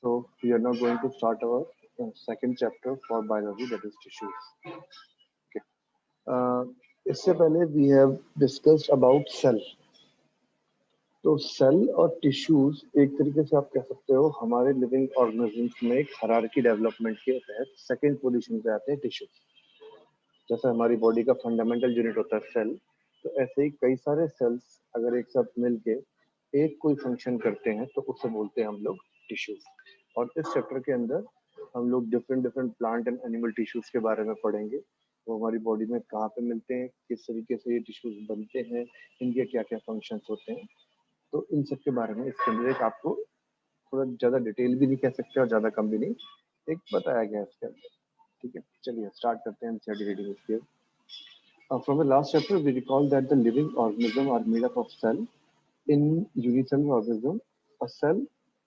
So we are now going to start our second chapter for biology, that is tissues. Okay. Uh, इससे पहले we have discussed about cell. तो cell और tissues एक तरीके से आप कह सकते हो हमारे लिविंग ऑर्गेनिजम्स में एक हायरार्की डेवलपमेंट के तहत सेकंड पोजीशन पे आते हैं टिश्यूज। जैसे हमारी बॉडी का फंडामेंटल यूनिट होता है सेल, तो ऐसे ही कई सारे सेल्स अगर एक साथ मिलके एक कोई फंक्शन करते हैं तो उसे बोलते हैं हम लोग टिश्यूज। और इस चैप्टर के अंदर हम लोग different different plant and animal tissues के बारे में पढ़ेंगे। वो हमारी बॉडी में कहाँ पे मिलते हैं, किस तरीके से ये टिश्यूज बनते हैं, इनके क्या क्या फंक्शंस होते हैं, तो इन सब के बारे में इसके अंदर एक आपको थोड़ा ज्यादा डिटेल भी नहीं कह सकते और ज्यादा कम भी नहीं, एक बताया गया है इसके अंदर। ठीक है, चलिए स्टार्ट करते हैं एनसीईआरटी रीडिंग इसके। From the last chapter, we recall that the living organisms are made up of cell. In unicellular organism,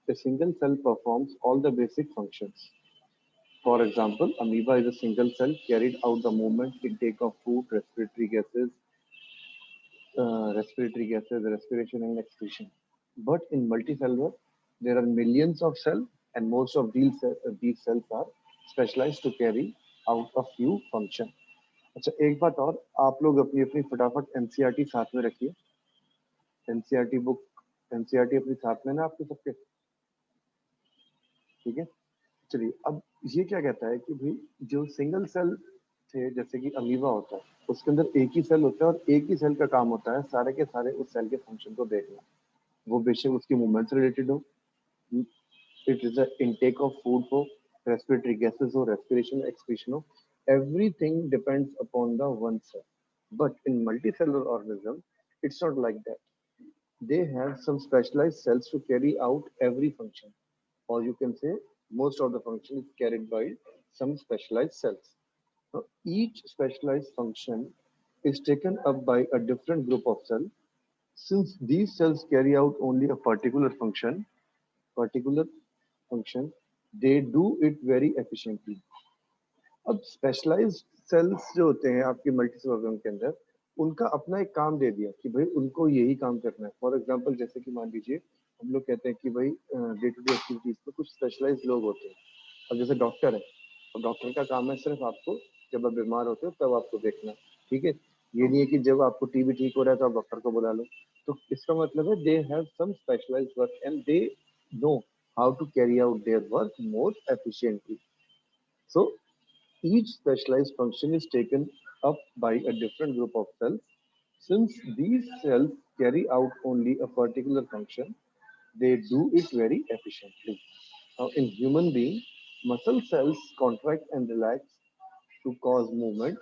a single cell performs all the basic functions. For example, amoeba is a single cell carried out the movement, intake of food, respiration and excretion. But in multicellular, there are millions of cells, and most of these cells are specialized to carry out a few functions. अच्छा, एक बात और, आप लोग अपनी अपनी फटाफट NCERT साथ में रखिए। एनसीईआरटी बुक, एनसीईआरटी अपनी साथ में ना आपके सबके, ठीक है। चलिए, अब ये क्या कहता है कि भाई जो सिंगल सेल थे, जैसे कि अमीबा होता है, उसके अंदर एक ही सेल होता है और एक ही सेल का काम होता है सारे के सारे उस सेल के फंक्शन को देखना। वो बेशक उसकी मूवमेंट से रिलेटेड हो, it is intake of food हो, रेस्पिरेटरी गैसेस हो, रेस्पिरेशन एक्सक्रीशन हो, everything depends upon the one cell. But in multicellular organism, it's not like that. They have some specialized cells to carry out every function, or you can say most of the function is carried by some specialized cells. Now, each specialized function is taken up by a different group of cells. Since these cells carry out only a particular function, they do it very efficiently. अब specialised sales जो होते हैं आपके multicellular organism के अंदर, उनका अपना एक काम दे दिया कि भाई उनको यही काम करना है। फॉर एग्जांपल, जैसे कि मान लीजिए हम लोग कहते हैं कि भाई डे टू डे एक्टिविटीज में कुछ स्पेशलाइज्ड लोग होते हैं। अब जैसे डॉक्टर है, तो डॉक्टर का काम है सिर्फ आपको जब आप बीमार होते हो तब आपको देखना, ठीक है। ये नहीं है कि जब आपको टीबी ठीक हो रहा है तो आप डॉक्टर को बुला लो। तो इसका मतलब है they have some specialised work and they know how to carry out their work more efficiently. So each specialized function is taken up by a different group of cells. Since these cells carry out only a particular function, they do it very efficiently. Now, in human being, muscle cells contract and relax to cause movement.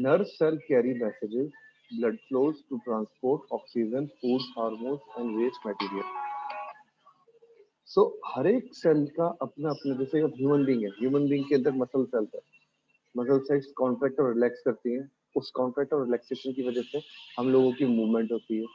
Nerve cells carry messages. Blood flows to transport oxygen, food, hormones, and waste material. So, हर एक cell का अपना अपना, जैसे अब human being है, human being के अंदर muscle cells है, मसल सेल्स कॉन्ट्रैक्ट और रिलैक्स करती हैं। उस कॉन्ट्रैक्ट और रिलैक्सेशन की वजह से हम लोगों की मूवमेंट होती है।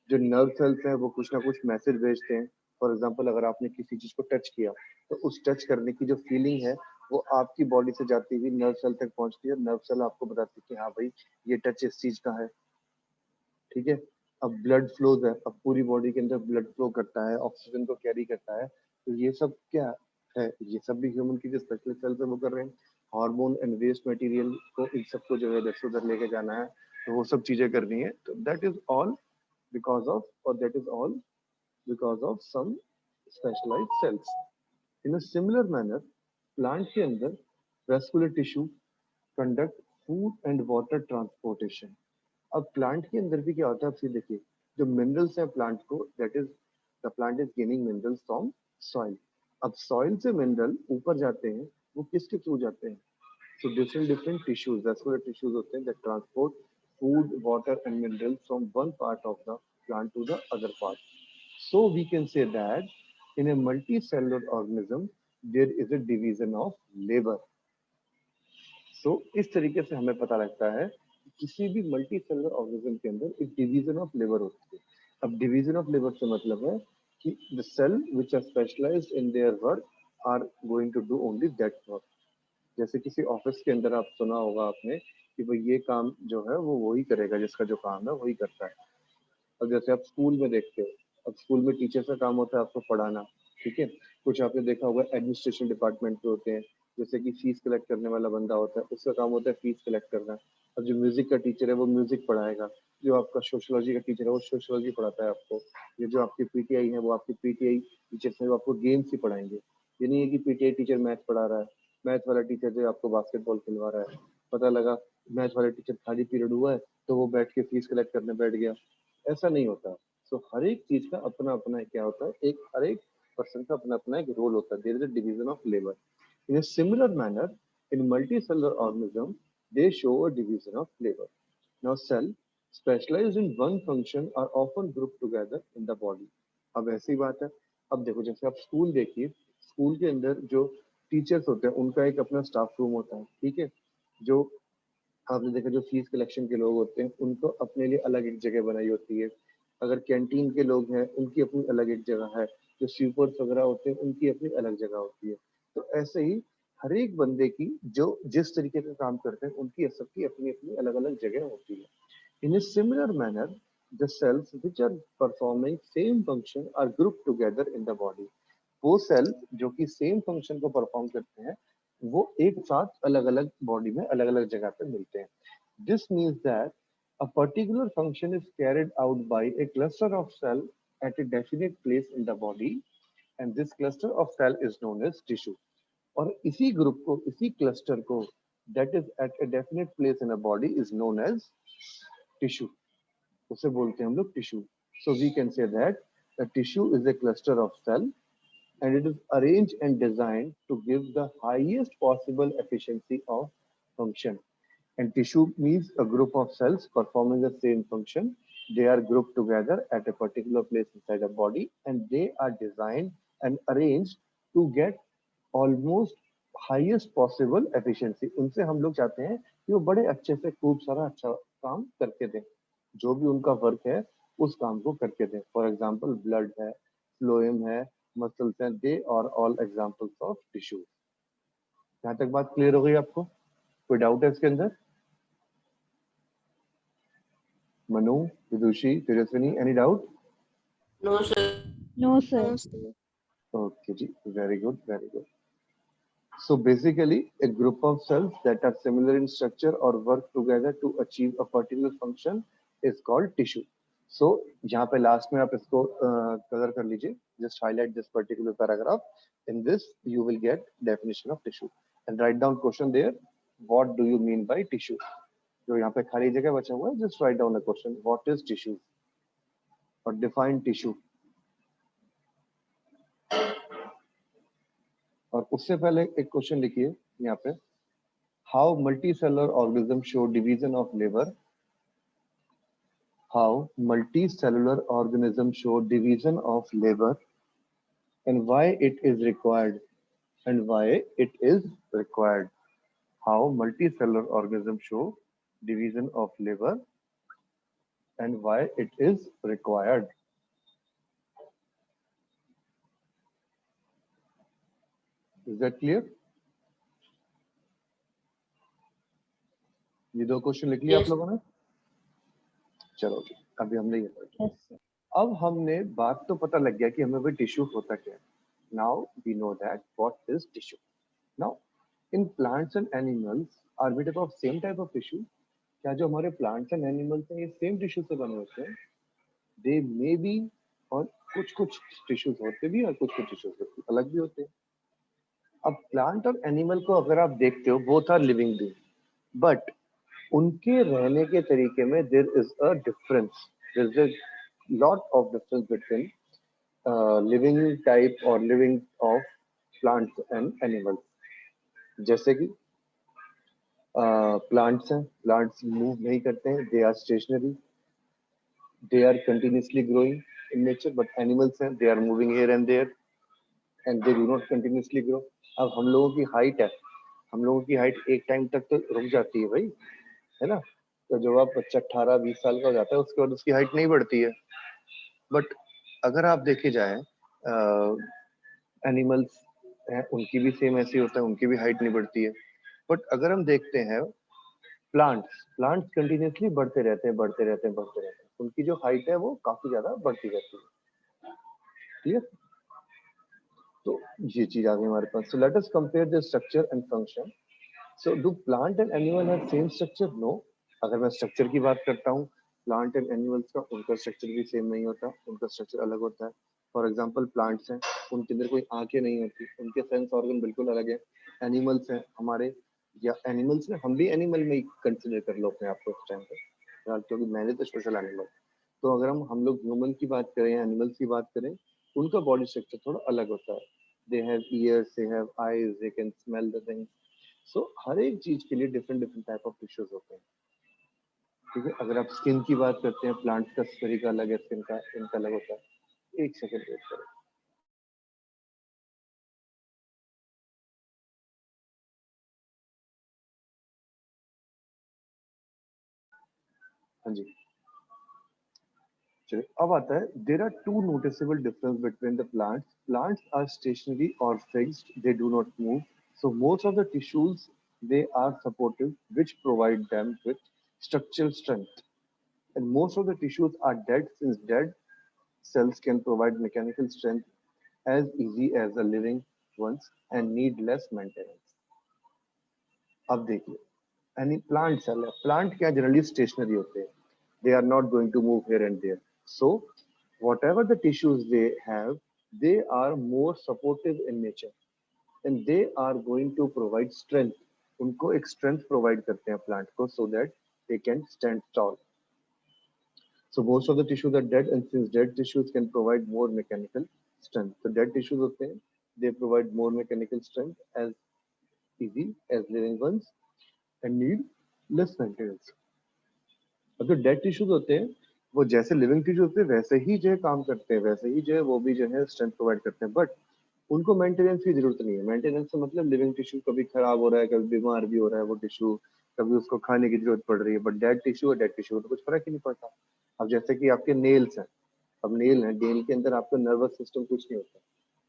जो नर्व सेल्स हैं वो कुछ ना कुछ मैसेज भेजते हैं। फॉर एग्जांपल, अगर आपने किसी चीज को टच किया तो उस टच करने की जो फीलिंग है वो आपकी बॉडी से जाती हुई नर्व सेल तक पहुंचती है। नर्व सेल आपको बताती है कि हाँ भाई, ये टच इस चीज का है, ठीक है। अब ब्लड फ्लोज है, अब पूरी बॉडी के अंदर ब्लड फ्लो करता है, ऑक्सीजन को कैरी करता है। तो ये सब क्या है, ये सब भी ह्यूमन की जो स्पेशल सेल्स है वो कर रहे हैं। हार्मोन एंड वेस्ट मटेरियल को, इन सबको जो है इधर से उधर लेके जाना है, तो वो सब चीजें करनी है। तो that is all because of, और that is all because of some specialised cells. In a similar manner, plant के अंदर vascular tissue conduct food and water transportation. अब प्लांट के अंदर भी क्या होता है, आप सीधे देखिए, जो मिनरल्स हैं प्लांट को, that is the plant is gaining minerals from soil. अब सॉइल से मिनरल ऊपर जाते हैं, वो किसके थ्रू जाते हैं? So different different tissues, vascular tissues होते हैं that transport food, water and minerals from one part of the plant to the other part. So we can say that in a multicellular organism, there is a division of labor. So इस तरीके से हमें पता लगता है कि किसी भी मल्टी सेलुलर ऑर्गेनिज्म के अंदर एक डिवीजन ऑफ लेबर होती है। अब डिवीजन ऑफ लेबर से मतलब है कि the cell which are specialized in their work are going to do only that work. जैसे किसी ऑफिस के अंदर आप सुना होगा आपने कि भाई ये काम जो है वो वही करेगा, जिसका जो काम है वही करता है। अब जैसे आप स्कूल में देखते हो, अब स्कूल में टीचर का काम होता है आपको पढ़ाना, ठीक है। कुछ आपने देखा होगा एडमिनिस्ट्रेशन डिपार्टमेंट पे होते हैं, जैसे कि फीस कलेक्ट करने वाला बंदा होता है, उसका काम होता है फीस कलेक्ट करना। और जो म्यूजिक का टीचर है वो म्यूजिक पढ़ाएगा, जो आपका सोशियोलॉजी का टीचर है वो सोशियोलॉजी पढ़ाता है आपको, ये जो आपकी पीटीआई है वो आपकी पीटीआई टीचर्स है, वो आपको गेम्स ही पढ़ाएंगे। ये नहीं है कि पीटीआई टीचर मैथ पढ़ा रहा है, मैथ वाला टीचर जो है आपको बास्केटबॉल खिलवा रहा है, पता लगा मैथ वाले टीचर खाली पीरियड हुआ है तो वो बैठ के फीस कलेक्ट करने बैठ गया। ऐसा नहीं होता। सो हर एक चीज का अपना अपना क्या होता है, एक हर एक पर्सन का अपना अपना एक रोल होता है। There is a division of labour. In a similar manner, in multicellular organism, they show a division of labor. Now, cell specialized in one function are often grouped together in the body. अब ऐसी बात है, अब देखो जैसे आप school देखिए, school के अंदर जो टीचर्स होते हैं उनका एक अपना स्टाफ रूम होता है, ठीक है। जो आपने देखा जो फीस कलेक्शन के लोग होते हैं उनको अपने लिए अलग एक जगह बनाई होती है। अगर कैंटीन के लोग हैं उनकी अपनी अलग एक जगह है। जो स्वीपर्स वगैरह होते हैं उनकी अपनी अलग जगह होती है। तो ऐसे ही हर एक बंदे की जो जिस तरीके का काम करते हैं उनकी सबकी अपनी अपनी अलग अलग जगह होती है। इन a similar manner, the cells which are performing same function are grouped together in the body. वो सेल जो कि सेम फंक्शन को परफॉर्म करते हैं वो एक साथ अलग अलग बॉडी में अलग अलग जगह पे मिलते हैं। This means that a particular function is carried out by a cluster of cell at a definite place in the body, and this cluster of cell is known as tissue. और इसी group को, इसी cluster को, that is at a definite place in a body is known as tissue. उसे बोलते हैं हम लोग tissue. So we can say that a tissue is a cluster of cell and it is arranged and designed to give the highest possible efficiency of function. And tissue means a group of cells performing the same function. They are grouped together at a particular place inside a body and they are designed and arranged to get almost highest possible efficiency. उनसे हम लोग चाहते हैं कि वो बड़े अच्छे से खूब सारा अच्छा काम करके दें, जो भी उनका वर्क है उस काम को करके दें। फॉर एग्जाम्पल ब्लड है, फ्लोएम है, मसल्स हैं, they are all examples of tissues. यहाँ तक बात क्लियर हो गई आपको? कोई डाउट है इसके अंदर? Manu, Vidushi, Tejaswini, any doubt? No, sir. No, sir. No, sir. Okay ji, very good very good. So basically, a group of cells that are similar in structure or work together to achieve a particular function is called tissue. So यहाँ पे last में आप इसको colour कर लीजिए, just highlight this particular paragraph. In this, you will get definition of tissue and write down question there. What do you mean by tissue? जो यहाँ पे खाली जगह बचा हुआ है, just write down a question. What is tissue? Or define tissue. और उससे पहले एक क्वेश्चन लिखिए यहाँ पे, how multicellular organisms show division of labor. How multicellular organisms show division of labor and why it is required. And why it is required. How multicellular organisms show division of labor and why it is required. Is that clear? ये दो question लिख लिया आप Yes. लोगों ने? चलो जी, अभी हमने ये पढ़ लिया। Yes, sir. अब हमने बात तो पता लग गया कि हमें भाई टिश्यू होता क्या है। Now we know that what is tissue. Now in plants and animals are made up of same type of tissue. क्या जो हमारे प्लांट्स एंड एनिमल्स हैं ये सेम टिश्यू से बने होते हैं? दे मे बी, और कुछ कुछ टिश्यूज होते भी और कुछ कुछ टिश्यूज अलग भी होते हैं। अब प्लांट और एनिमल को अगर आप देखते हो, both are living being, but उनके रहने के तरीके में there is a difference. There is a lot of difference between living type और living of plants and animals. जैसे कि प्लांट्स हैं, प्लांट्स मूव नहीं करते हैं, they are stationary, they are continuously growing in nature, but animals हैं, they are moving here and there and they do not continuously grow. अब हम लोगों की हाइट है, हम लोगों की हाइट एक टाइम तक तो रुक जाती है भाई, है ना? तो जब आप बच्चा 18-20 साल का हो जाता है उसके बाद उसकी हाइट नहीं बढ़ती है। बट अगर आप देखे जाए एनिमल्स हैं उनकी भी सेम ऐसे होता है, उनकी भी हाइट नहीं बढ़ती है। बट अगर हम देखते हैं प्लांट्स, प्लांट्स कंटिन्यूसली बढ़ते रहते हैं, बढ़ते रहते हैं, बढ़ते रहते हैं, उनकी जो हाइट है वो काफी ज्यादा बढ़ती रहती है। क्लियर? ये चीज आ गई हमारे पास. So let us compare the structure and function. So do plant and animal have same structure? No. अगर मैं स्ट्रक्चर की बात करता हूँ, प्लांट एंड एनिमल्स का उनका स्ट्रक्चर भी सेम नहीं होता, उनका स्ट्रक्चर अलग होता है. फॉर एग्जांपल प्लांट्स हैं, उनके अंदर कोई आंखें नहीं होती, उनके सेंस ऑर्गन बिल्कुल अलग है. एनिमल्स हैं हमारे, या एनिमल्स में हम भी एनिमल में ही कंसिडर कर लो अपने आप को इस टाइम पे फिलहाल, क्योंकि मैंने तो सोशल एनिमल. तो अगर हम लोग ह्यूमन की बात करें या एनिमल्स की बात करें, उनका बॉडी स्ट्रक्चर थोड़ा अलग होता है. They have ears, they have eyes, they can smell the things. So हर एक चीज के लिए different different type of tissues होते हैं. ठीक है, अगर आप स्किन की बात करते हैं, प्लांट का तरीका अलग है, स्किन का इनका अलग होता है. एक सेकंड वेट करो. हाँ जी, चलिए अब आता है. There are two noticeable difference between the plants. Plants are stationary और fixed, they do not move. So most of the tissues, they are supportive, which provide them with structural strength. And most of the tissues are dead, since dead cells can provide mechanical strength as easy as the living ones and need less maintenance. अब देखिए, any plant cell है, plant क्या generally stationary होते हैं, they are not going to move here and there. So whatever the tissues they have, they are more supportive in nature and they are going to provide strength. उनको एक strength provide करते हैं plant को, so that they can stand tall. So most of the tissues are dead, and since dead tissues can provide more mechanical strength, so dead tissues होते हैं, they provide more mechanical strength as easy as living ones and need less maintenance. अब जो dead tissues होते हैं, वो जैसे living tissue होते हैं वैसे ही जो है काम करते हैं, वैसे ही जो है वो भी जो है स्ट्रेंथ प्रोवाइड करते हैं, बट उनको मेंटेनेंस की जरूरत नहीं है. मेंटेनेंस से मतलब लिविंग टिश्यू कभी खराब हो रहा है, कभी बीमार भी हो रहा है वो टिश्यू, कभी उसको खाने की जरूरत पड़ रही है, बट डेड टिश्यू और डेड टिश्यू तो कुछ फर्क ही नहीं पड़ता. अब जैसे कि आपके नेल्स हैं, अब नेल है, नेल के अंदर आपका नर्वस सिस्टम कुछ नहीं होता,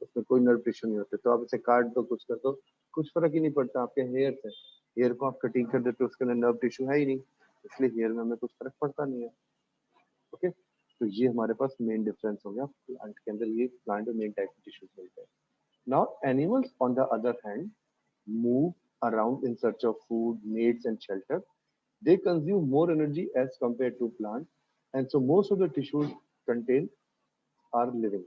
उसमें कोई नर्व टिश्यू नहीं होते, तो आप इसे काट दो, कुछ कर दो, कुछ फर्क ही नहीं पड़ता. आपके हेयर है, हेयर को आप कटिंग कर देते हो, उसके अंदर नर्व टिश्यू है ही नहीं, इसलिए हेयर में हमें कुछ फर्क पड़ता नहीं है. ओके, तो ये हमारे पास मेन डिफरेंस हो गया प्लांट के अंदर, ये प्लांट में मेन टाइप के टिश्यूज मिलते हैं. Now animals on the other hand move around in search of food, mates, and shelter. They consume more energy as compared to plants, and so most of the tissues contained are living.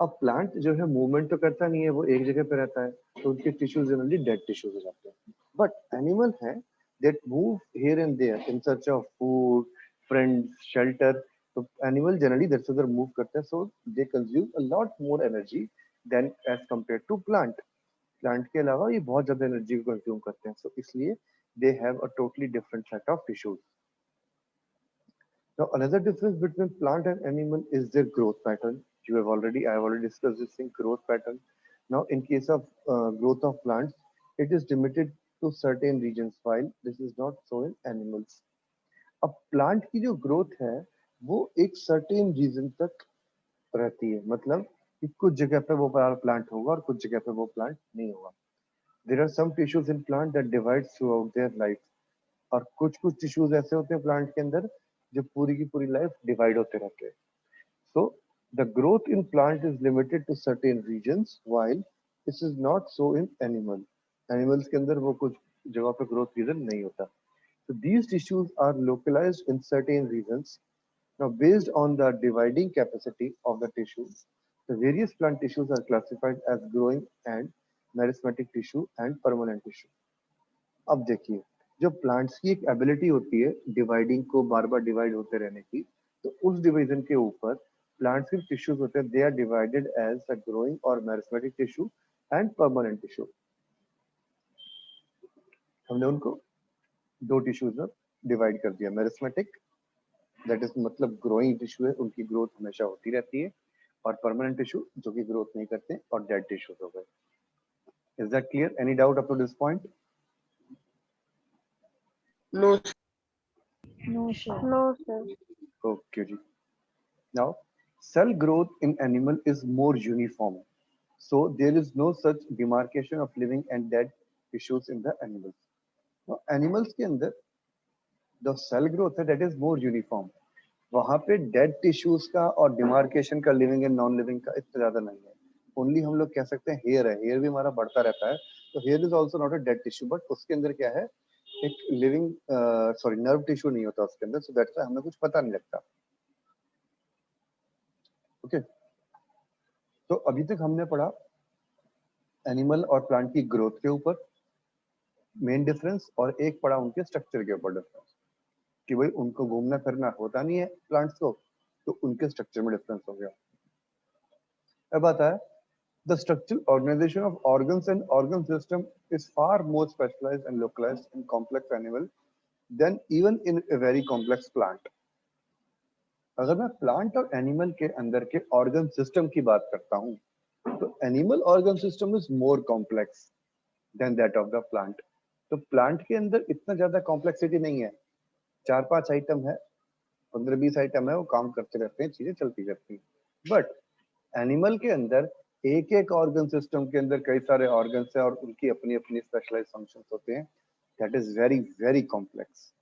अब plant जो है movement तो करता नहीं है, वो एक जगह पे रहता है, तो उनके टिश्यूज जनरली डेड टिश्यूज हो जाते हैं. बट एनिमल है that move here and there in search of food, friends, shelter. तो एनिमल जनरली इधर से उधर मूव करते हैं, so they consume a lot more energy than as compare to plant. Plant के अलावा ये बहुत ज्यादा एनर्जी को कंज्यूम करते हैं, सो इसलिए they have a totally different set of tissues. Now, another difference between plant and animal is their growth pattern. I have already discussed this thing, growth pattern. Now, in case of growth of plants, it is limited to certain regions, while this is not so in animals. अब plant की जो growth है वो एक certain reason तक रहती है, मतलब कि कुछ जगह पे वो प्लांट होगा और कुछ जगह पे वो प्लांट नहीं होगा. There are some tissues in plant that divide throughout their life. और कुछ कुछ टिश्यूज ऐसे होते हैं प्लांट के अंदर जो पूरी की पूरी लाइफ डिवाइड होते रहते हैं. So the growth in plant is limited to certain regions, while this is not so in animal. Animals के अंदर वो कुछ जगह पे growth region नहीं होता. So these tissues are localized in certain regions. Now, based on the dividing capacity of the tissues, the various plant tissues are classified as growing and meristematic tissue and permanent tissue. अब देखिए, जो plants की एक ability होती है dividing को, बार बार divide होते रहने की, तो उस डिवीजन के ऊपर प्लांट्स के टिश्यूज होते हैं, they are divided as a growing और meristematic tissue and permanent tissue. हमने उनको दो टिश्यूज में डिवाइड कर दिया. मेरिस्मेटिक दैट इज मतलब ग्रोइंग टिश्यू है, उनकी ग्रोथ हमेशा होती रहती है, और परमानेंट टिश्यू जो कि ग्रोथ नहीं करते और डेड टिश्यूज हो गए. Is that clear? Any doubt up to this point? No, No, sir. no, sir. Okay जी. Now, cell growth in animal is more uniform. So there is no such demarcation of living and dead tissues in the animals. Now, animals के अंदर the cell growth है that is more uniform. वहाँ पे dead tissues का और demarcation का living and non living का इतना ज्यादा नहीं है. ओनली हम लोग कह सकते हैं हेयर है, हेयर भी हमारा बढ़ता रहता है, तो here is also not a dead tissue, but उसके अंदर क्या है, एक लिविंग सॉरी नर्व टिश्यू नहीं होता उसके अंदर, सो दैट्स व्हाई हमें कुछ पता नहीं लगता। ओके तो अभी तक हमने पढ़ा एनिमल और प्लांट की ग्रोथ के ऊपर मेन डिफरेंस, और एक पढ़ा उनके स्ट्रक्चर के ऊपर डिफरेंस, कि भाई उनको घूमना फिरना होता नहीं है प्लांट्स को, तो उनके स्ट्रक्चर में डिफरेंस हो गया। अब आता है the structural organization of organs and organ system is far more specialized and localized in complex animal than even in a very complex plant. अगर मैं प्लांट और एनिमल के अंदर के ऑर्गन सिस्टम की बात करता हूँ, तो animal organ system is more complex than that of the plant. तो प्लांट के अंदर इतना ज्यादा कॉम्प्लेक्सिटी नहीं है, 4-5 आइटम है, 15-20 आइटम है, वो काम करते रहते हैं, चीजें चलती रहती हैं। बट एनिमल के अंदर एक एक ऑर्गन सिस्टम के अंदर कई सारे ऑर्गन्स हैं और उनकी अपनी अपनी स्पेशलाइज्ड फंक्शंस होते हैं, that is very very complex.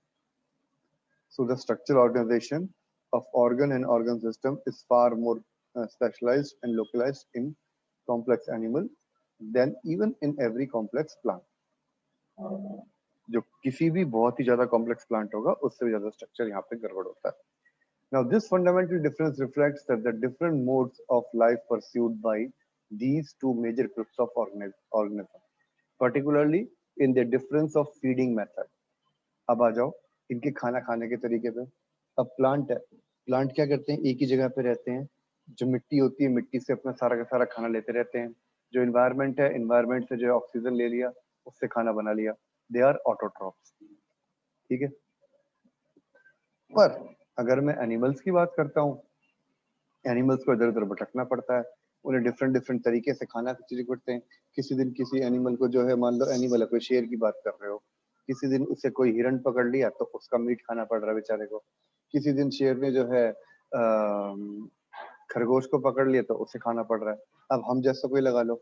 So the structural organisation of organ and organ system is far more specialized and localized in complex animal than even in every complex plant. जो किसी भी बहुत ही ज्यादा complex plant होगा उससे भी ज्यादा structure यहाँ पे गड़बड़ होता है। Now this fundamental difference reflects that the different modes of life pursued by these two major groups of organisms, particularly in the difference of feeding method. अब आ जाओ इनके खाना खाने के तरीके पे। अब प्लांट है, प्लांट क्या करते हैं, एक ही जगह पे रहते हैं, जो मिट्टी होती है मिट्टी से अपना सारा का सारा खाना लेते रहते हैं, जो इन्वायरमेंट है इन्वायरमेंट से जो ऑक्सीजन ले लिया उससे खाना बना लिया, दे आर ऑटोट्रॉफ्स। ठीक है, पर अगर मैं एनिमल्स की बात करता हूँ, एनिमल्स को इधर उधर भटकना पड़ता है, उन्हें डिफरेंट डिफरेंट तरीके से खाना चीजें पड़ते हैं। किसी दिन किसी एनिमल को जो है, मान लो एनिमल है, कोई शेर की बात कर रहे हो, किसी दिन उसे कोई हिरण पकड़ लिया तो उसका मीट खाना पड़ रहा है बेचारे को, किसी दिन शेर ने जो है खरगोश को पकड़ लिया तो उसे खाना पड़ रहा है। अब हम जैसा कोई लगा लो,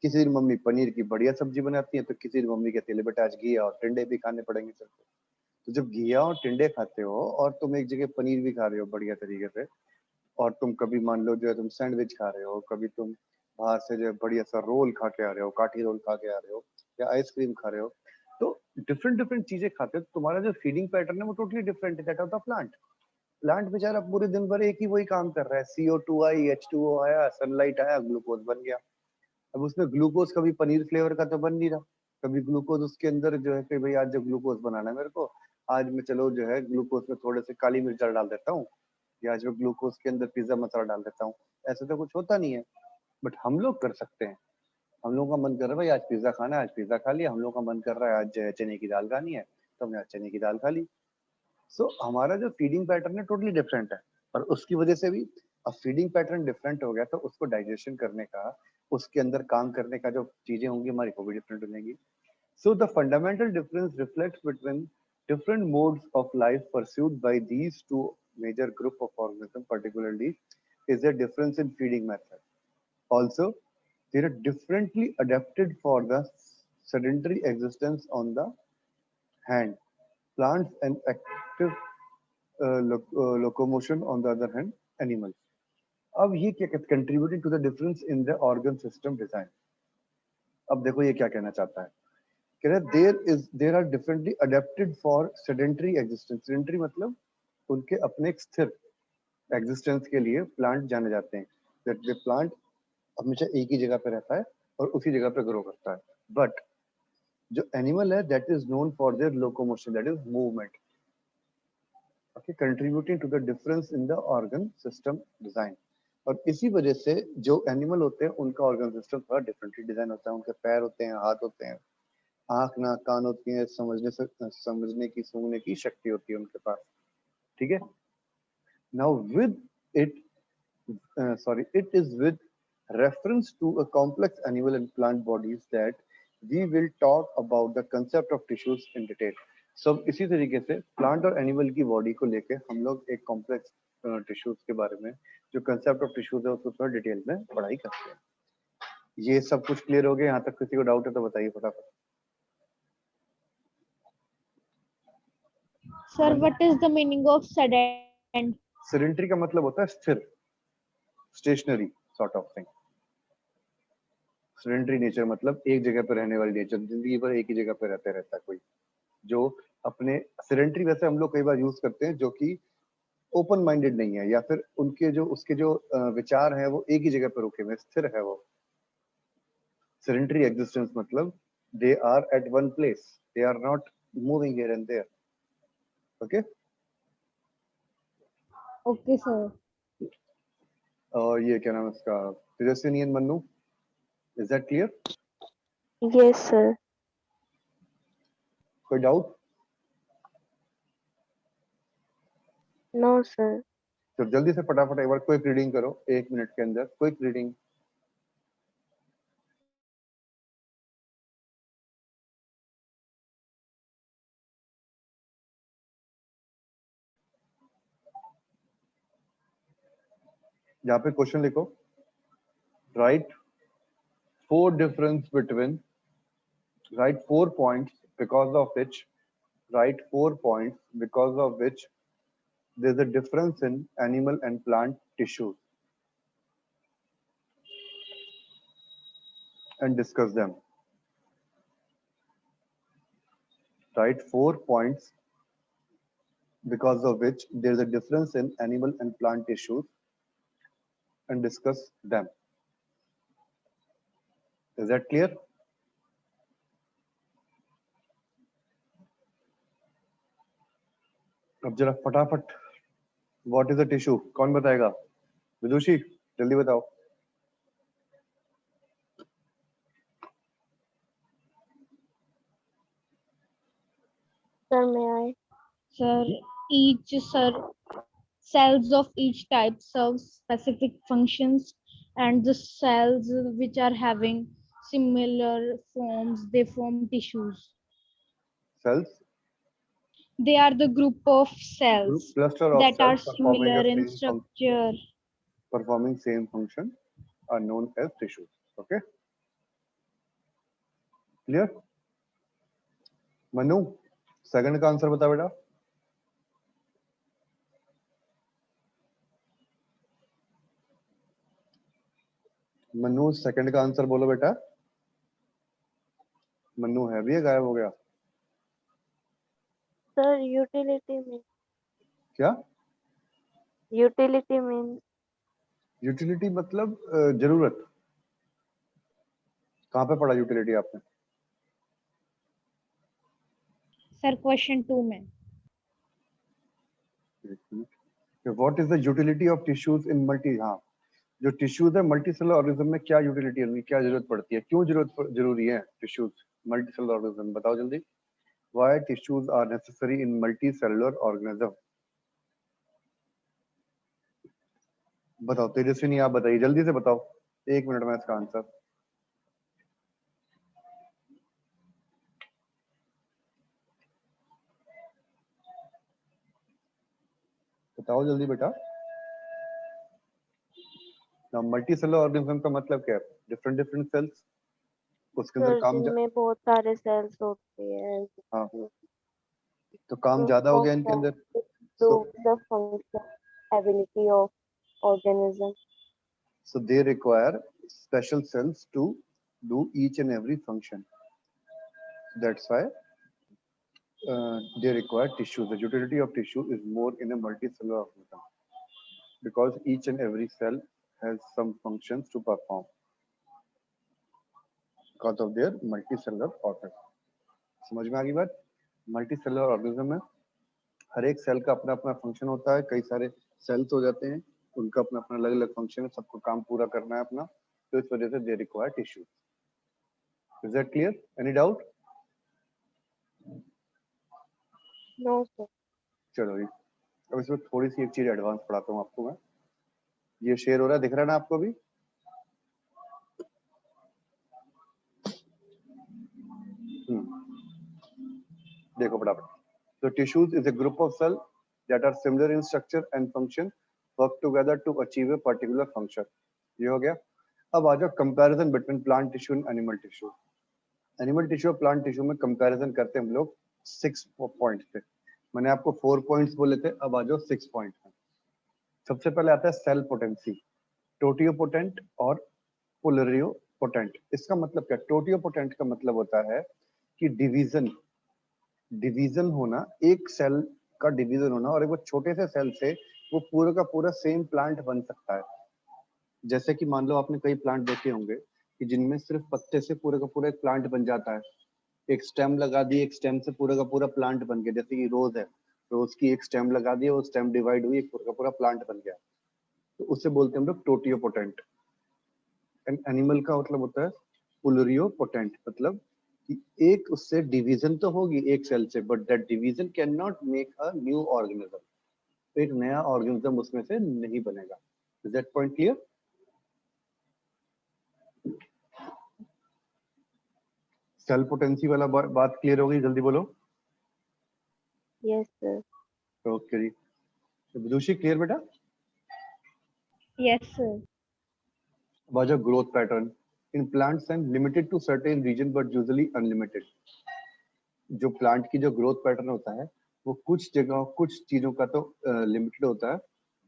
किसी दिन मम्मी पनीर की बढ़िया सब्जी बनाती है तो किसी दिन मम्मी कहती है बेटा आज घी और टिंडे भी खाने पड़ेंगे चल। तो जब घिया और टिंडे खाते हो और तुम एक जगह पनीर भी खा रहे हो बढ़िया तरीके से, और तुम कभी मान लो जो है तुम सैंडविच खा रहे हो, कभी तुम बाहर से जो है बढ़िया सा रोल खा के आ रहे हो, काठी रोल खा के आ रहे हो, या आइसक्रीम खा रहे हो, तो डिफरेंट डिफरेंट चीजें खाते हो, तो तुम्हारा जो फीडिंग पैटर्न है वो टोटली डिफरेंट है that of the plant. Plant बेचारा पूरे दिन भर एक ही वही काम कर रहा है, CO2 आई, H2O आया, सनलाइट आया, ग्लूकोज बन गया। अब उसमें ग्लूकोज कभी पनीर फ्लेवर का तो बन नहीं रहा, कभी ग्लूकोज उसके अंदर जो है कि भाई आज जो ग्लूकोज बनाना है मेरे को, आज मैं चलो जो है ग्लूकोज में थोड़े से काली मिर्च डाल देता हूँ, या आज मैं ग्लूकोज के अंदर पिज्जा मसाला डाल देता हूँ। ऐसा तो कुछ होता नहीं है, बट हम लोग कर सकते हैं। हम लोगों का मन कर रहा है भाई आज पिज्जा खाना है, आज पिज्जा खा लिया। हम लोग का मन कर रहा है आज जो है चने की दाल खानी है, तो हमने आज चने की दाल खा ली। सो हमारा जो फीडिंग पैटर्न है टोटली डिफरेंट है, और उसकी वजह से भी अब फीडिंग पैटर्न डिफरेंट हो गया तो उसको डाइजेशन करने का, उसके अंदर काम करने का जो चीजें होंगी हमारी वो भी डिफरेंट हो जाएंगी। So the fundamental difference reflects between different modes of life pursued by these two major group of organisms particularly is a difference in feeding method. Also, they are differently adapted for the sedentary existence on the hand, plants, and active locomotion on the other hand, animals. अब ये क्या कहते, contributing to the difference in the organ system design. अब देखो ये क्या कहना चाहता है, कह रहा है there are differently adapted for sedentary existence. Sedentary मतलब उनके अपने एक स्थिर एग्जिस्टेंस के लिए प्लांट जाने जाते हैं, that the plant हमेशा एक ही जगह पे रहता है और उसी जगह पे ग्रो करता है। बट जो एनिमल है that is known for their locomotion, that is movement, okay, contributing to the difference in the organ system design. और इसी वजह से जो एनिमल होते हैं उनका ऑर्गन सिस्टम थोड़ा डिफरेंटली डिजाइन होता है, उनके पैर होते हैं, हाथ होते हैं, आंख नाक कान होती है, समझने की सूंघने की शक्ति होती है उनके पास। ठीक है, now with it it is with reference to a complex animal and plant bodies that we will talk about the concept of tissues in detail. So इसी तरीके से प्लांट और एनिमल की बॉडी को लेके हम लोग एक कॉम्प्लेक्स टिश्यूज के बारे में, जो कंसेप्ट ऑफ टिश्यूज है उसको थोड़ा डिटेल में पढ़ाई करते हैं। ये सब कुछ क्लियर हो गया? यहाँ तक किसी को डाउट है तो बताइए फटाफट। Sir, what is the meaning of sedent? Sedentary का मतलब होता है स्थिर, stationary sort of thing. Sedentary nature मतलब एक जगह पर रहने वाली नेचर, जिंदगी भर एक ही जगह पर रहता है कोई, जो अपने सेडेंटरी वैसे हम लोग कई बार यूज करते हैं जो कि ओपन माइंडेड नहीं है, या फिर उसके जो विचार है वो एक ही जगह पर रुके हुए, स्थिर है वो। सेडेंटरी एग्जिस्टेंस मतलब they are at one place, they are not moving here and there. Okay, Okay, sir. और ये क्या नाम है उसका, Tejaswini and Mannu, is that clear? Yes, sir. कोई डाउट? No, sir. तो जल्दी से फटाफट एक बार क्विक रीडिंग करो, 1 मिनट के अंदर क्विक रीडिंग। यहाँ पे क्वेश्चन लिखो, right four difference between, right 4 points because of which, write 4 points because of which there's a difference in animal and plant tissues and discuss them. Write 4 points because of which there's a difference in animal and plant tissues and discuss them. Is that clear? अब जरा फटाफट, what is a tissue, कौन बताएगा? विदुषी जल्दी बताओ। Sir, may I? Sir, cells of each type serve specific functions, and the cells which are having similar forms, they form tissues. Cells, They are the group of group cells cluster of that are cells performing similar a in same structure. performing same function are known as tissues. Okay, clear? Manu, second का answer बता बेटा। Manu second का answer बोलो बेटा। मनु है भी है, गायब हो गया Sir, utility means. क्या? Utility means. यूटिलिटी मतलब जरूरत। कहाँ पे पढ़ा यूटिलिटी आपने? Sir, question 2 में। What is the utility of tissues in multi, हाँ जो टिश्यूज है मल्टी सेलुलर ऑर्गेनिज्म में क्या यूटिलिटी है उनकी, क्या जरूरत पड़ती है, क्यों जरूरी है टिश्यूज मल्टी सेलुलर ऑर्गेनिज्म, बताओ जल्दी। Why tissues are necessary in multi cellular organism, बताओ तेजस्विनी, आप बताइए जल्दी से बताओ, 1 मिनट में इसका आंसर। बताओ जल्दी बेटा। मल्टी सेलुलर ऑर्गेनिज्म का मतलब क्या है? डिफरेंट डिफरेंट सेल्स, उसके अंदर सर, काम जिनमें बहुत सारे cells होते हैं। हाँ, तो काम ज्यादा हो गया इनके अंदर, Improve the function ability of organism. so they require special cells to do each and every function. That's why they require tissue. The utility of tissue is more in a multicellular organism because each and every cell has some functions to perform because of their multicellular organism. समझ में आ गई बात? Multicellular organism में हर एक cell का अपना अपना function होता है, कई सारे सेल्स हो जाते हैं, उनका अपना अपना अलग अलग फंक्शन है, सबको काम पूरा करना है अपना, तो इस वजह से they require tissue. Is that clear? Any doubt? No, sir. चलो जी, अब इसमें थोड़ी सी एक चीज एडवांस पढ़ाता हूँ आपको मैं। ये शेयर हो रहा है, दिख रहा है ना आपको भी? देखो फटाफट। So tissues is a group of cells that are similar in structure and function, work together to achieve a particular function. ये हो गया। अब आ जाओ comparison between plant tissue and animal tissue. Animal tissue और प्लांट टिश्यू में comparison करते हैं हम लोग 6 पॉइंट्स पे। मैंने आपको 4 पॉइंट्स बोले थे, अब आ जाओ 6 पॉइंट्स में। सबसे पहले आता है सेल पोटेंसी, टोटियोपोटेंट और पोटेंट। इसका मतलब क्या? टोटियोपोटेंट का मतलब होता है कि डिवीजन होना, एक सेल का डिवीजन होना, और एक वो छोटे से सेल से वो पूरा का पूरा सेम प्लांट बन सकता है। जैसे कि मान लो आपने कई प्लांट देखे होंगे कि जिनमें सिर्फ पत्ते से पूरा का पूरा एक प्लांट बन जाता है। एक स्टेम लगा दी, एक स्टेम से पूरा का पूरा प्लांट बन गया। जैसे कि रोज है, रोज की एक स्टेम लगा दी, वो स्टेम डिवाइड हुई, एक पूरा का पूरा प्लांट बन गया। तो उससे बोलते हैं हम लोग टोटियोपोटेंट। एंड एनिमल का मतलब होता है पुलरियोपोटेंट, मतलब कि एक उससे डिवीजन तो होगी एक सेल से, but that division can not make a new organism. तो एक नया ऑर्गेनिज्म उसमें से नहीं बनेगा। Is that point clear? Cell potency वाला बात क्लियर हो गई? जल्दी बोलो। Yes, sir. ओके जी। विदुषी क्लियर बेटा? Yes, sir. About a growth pattern in plants and limited to certain region but usually unlimited। जो प्लांट की जो ग्रोथ पैटर्न होता है वो कुछ जगह कुछ चीजों का तो लिमिटेड होता है,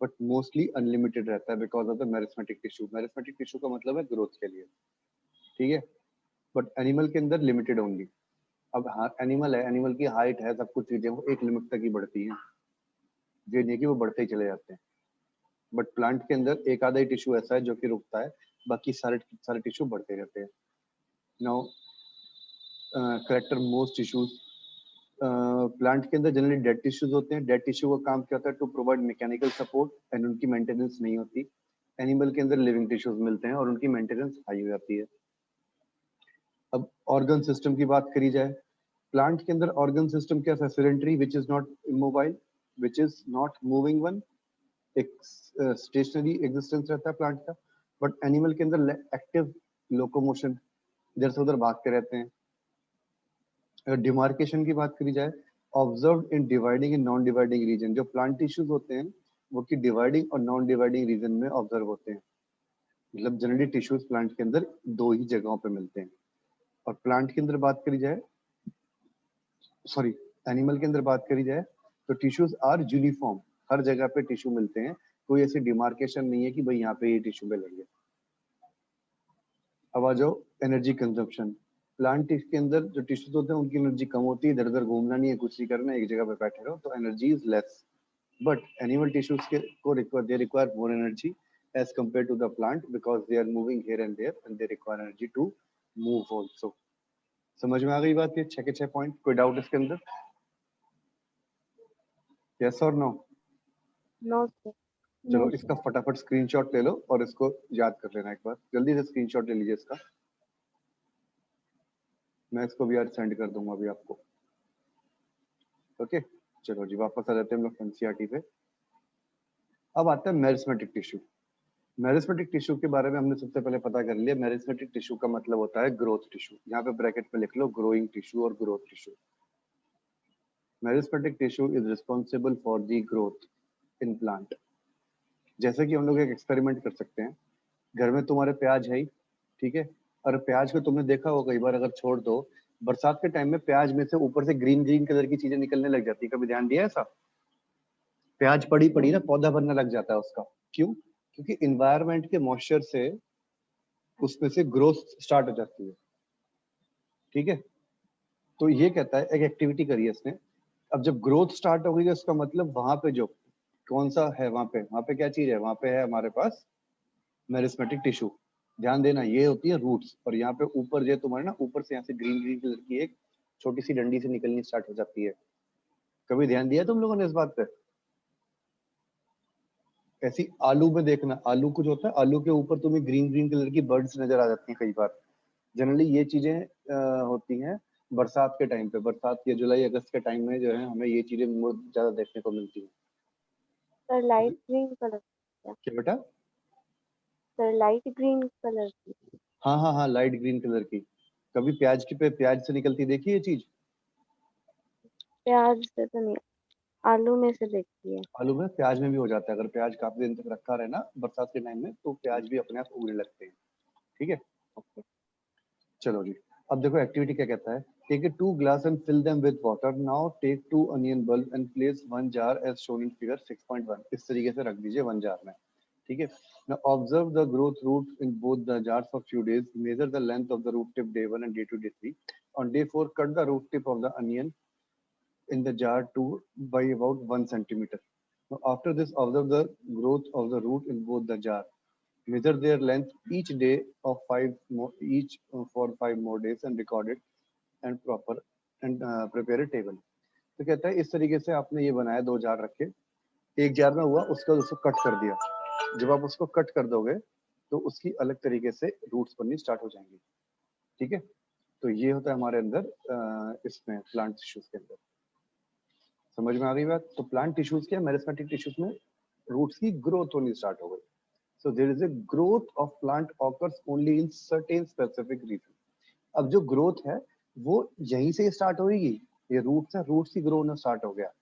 बट मोस्टली अनलिमिटेड रहता है because of the meristematic tissue. Meristematic tissue का मतलब है ग्रोथ के लिए, ठीक है। बट एनिमल के अंदर लिमिटेड ओनली। अब हाँ, एनिमल है, एनिमल की हाइट है, सब कुछ चीजें वो एक लिमिट तक ही बढ़ती हैं, ये नहीं कि वो बढ़ते ही चले जाते हैं। बट प्लांट के अंदर एक आधा ही टिश्यू ऐसा है जो कि रुकता है, बाकी सारे सारे टिश्यू बढ़ते रहते हैं। Now character most tissues. Plant के अंदर जनरली डेड टिश्यूज होते हैं। डेड टिश्यू का काम क्या होता है? To provide mechanical support and उनकी मेंटेनेंस नहीं होती। एनिमल के अंदर लिविंग टिश्यूज मिलते हैं और उनकी मेंटेनेंस हाई हो जाती है। अब ऑर्गन सिस्टम की बात करी जाए, प्लांट के अंदर ऑर्गन सिस्टम क्या है? Sedentary which is not immobile, which is not moving one, एक स्टेशनरी एग्जिस्टेंस रहता है प्लांट का। बट एनिमल के अंदर एक्टिव लोकोमोशन, इधर से उधर भागते रहते हैं। अगर डिमार्केशन की बात करी जाए, observe in dividing and non dividing region. जो प्लांट टिश्यूज होते हैं वो की डिवाइडिंग और नॉन डिवाइडिंग रीजन में ऑब्जर्व होते हैं। मतलब जनरली टिश्यूज प्लांट के अंदर दो ही जगहों पे मिलते हैं। और प्लांट के अंदर बात करी जाए, सॉरी, एनिमल के अंदर बात करी जाए तो टिश्यूज आर यूनिफॉर्म, हर जगह पे टिश्यू मिलते हैं, कोई ऐसी डिमार्केशन नहीं है कि भाई यहाँ पे ये टिश्यू मिलेंगे। अब आ जाओ एनर्जी कंजम्पशन। प्लांट के अंदर जो टिश्यूज होते हैं उनकी एनर्जी कम होती है, इधर उधर घूमना नहीं है, कुछ नहीं करना है, एक जगह पे बैठे रहो, तो energy is less. But animal tissues के को require more energy as compare to the plant because they are moving here and there and they require energy to move also. समझ में आ गई बात? ये 6 के 6 पॉइंट, कोई डाउट इसके अंदर? यस और नो? No, sir. चलो No, sir. इसका फटाफट स्क्रीनशॉट ले लो और इसको याद कर लेना एक बार, जल्दी से स्क्रीनशॉट ले लीजिए इसका। मैं इसको भी यार सेंड कर दूंगा अभी आपको। ओके, चलो जी वापस आ जाते हैं हम लोग एनसीईआरटी पे। अब आता है मेरिस्मेटिक टिश्यू। मेरिस्मेटिक टिश्यू के बारे में हमने सबसे पहले पता कर लिया। मेरिस्मेटिक टिश्यू का मतलब होता है ग्रोथ टिश्यू। यहाँ पे ब्रैकेट में लिख लो ग्रोइंग टिश्यू और growth tissue. Meristematic tissue is responsible for the growth in plant. जैसे कि हम लोग एक एक्सपेरिमेंट कर सकते हैं। घर में तुम्हारे प्याज है ही, ठीक है, और प्याज को तुमने देखा हो कई बार, अगर छोड़ दो बरसात के टाइम में प्याज में से ऊपर से ग्रीन ग्रीन कलर की चीजें निकलने लग जाती है। कभी ध्यान दिया ऐसा? प्याज पड़ी पड़ी ना पौधा बनने लग जाता है उसका। क्यों? क्योंकि इन्वायरमेंट के मॉइस्चर से उसमें से ग्रोथ स्टार्ट हो जाती है, ठीक है। तो ये कहता है, एक एक्टिविटी करी है इसने। अब जब ग्रोथ स्टार्ट हो गई है उसका मतलब वहां पे जो कौन सा है, वहां पे क्या चीज है? वहां पे है हमारे पास मेरिस्मेटिक टिश्यू। ध्यान देना, ये होती है रूट्स, और यहाँ पे ऊपर जो तुम्हारे ना, ऊपर से यहाँ से ग्रीन ग्रीन कलर की एक छोटी सी डंडी से निकलनी स्टार्ट हो जाती है। कभी ध्यान दिया तुम लोगों ने इस बात पे? ऐसी आलू में देखना, आलू कुछ होता है, आलू के ऊपर तुम्हें ग्रीन ग्रीन कलर की बर्ड्स नजर आ जाती हैं कई बार। जनरली ये चीजें होती हैं बरसात के टाइम पे, बरसात के जुलाई अगस्त के टाइम में जो है हमें ये चीजें बहुत ज्यादा देखने को मिलती हैं। Sir, light green color. Yeah. क्या बेटा? Sir, light green color. हाँ हाँ हाँ, लाइट ग्रीन कलर की। कभी प्याज की पे प्याज से निकलती देखी ये चीज? प्याज से तो नहीं, आलू में से देखती है। आलू में, प्याज में भी हो जाता है। अगर प्याज काफी दिन तक रखा रहे ना बरसात के टाइम में, तो प्याज भी अपने आप उगने लगते हैं, ठीक है। Okay. चलो जी, अब देखो एक्टिविटी क्या कहता है। Take a 2 glass and fill them with water. Now take 2 onion bulb and place 1 jar as shown in figure 6.1। इस तरीके से रख दीजिए 1 जार में। ठीक है. Now observe the growth root in both the jars for few days. Measure the length of the root tip day 1 and day 2, day 3. On day 4, cut the root tip of the onion in the jar 2 by about 1 centimeter. Now after this, observe the growth of the root in both the jar. Measure their length each day of 5 more, each for 5 more days and record it and proper and prepare a table. तो कहता है इस तरीके से आपने ये बनाया, 2 jar रखे, एक जार में हुआ, उसका उसको कट कर दिया. जब आप उसको कट कर दोगे तो उसकी अलग तरीके से रूट्स बननी स्टार्ट हो जाएंगी. ठीक है. तो ये होता है हमारे अंदर इसमें प्लांट टिश्यूज के अंदर. समझ में आ गई बात. तो प्लांट टिश्यूज के मेरिस्टेमेटिक टिश्यूज में रूट्स की ग्रोथ होनी स्टार्ट हो गई. So there is a growth of plant occurs only in certain specific region. अब जो ग्रोथ है वो यहीं से स्टार्ट होगी. ये रूट्स है, रूट्स की ग्रो होना स्टार्ट हो गया.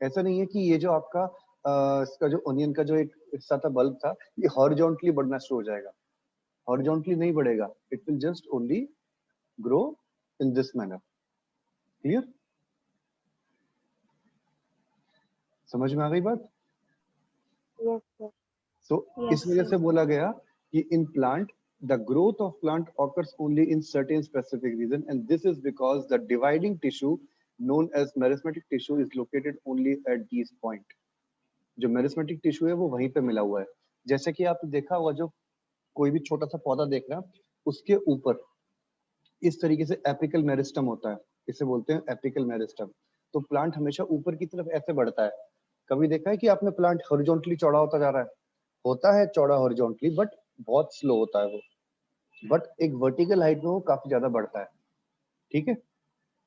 ऐसा नहीं है कि ये जो आपका इसका जो ओनियन का जो एक हिस्सा था, बल्ब था, ये हॉरिजॉन्टली बढ़ना शुरू हो जाएगा. हॉरिजॉन्टली नहीं बढ़ेगा. It will just only grow in this manner. Clear? समझ में आ गई बात. Yes, sir. सो Yes, इस वजह sir. से बोला गया कि in plant the growth of plant occurs only in certain specific region, and this is because the dividing tissue known as meristematic tissue is located only at these point. जो meristematic tissue है वो वहीं पे मिला हुआ है. जैसे कि आपने देखा होगा, जो कोई भी छोटा सा पौधा देख रहा है, उसके ऊपर इस तरीके से एपिकल मेरिस्टम होता है. इसे बोलते हैं एपिकल मेरिस्टम. तो प्लांट हमेशा ऊपर की तरफ ऐसे बढ़ता है. कभी देखा है कि आपने प्लांट हॉरिजॉन्टली चौड़ा होता जा रहा है? होता है चौड़ा हॉरिजॉन्टली, बट बहुत स्लो होता है वो. बट एक वर्टिकल हाइट में वो काफी ज्यादा बढ़ता है. ठीक है.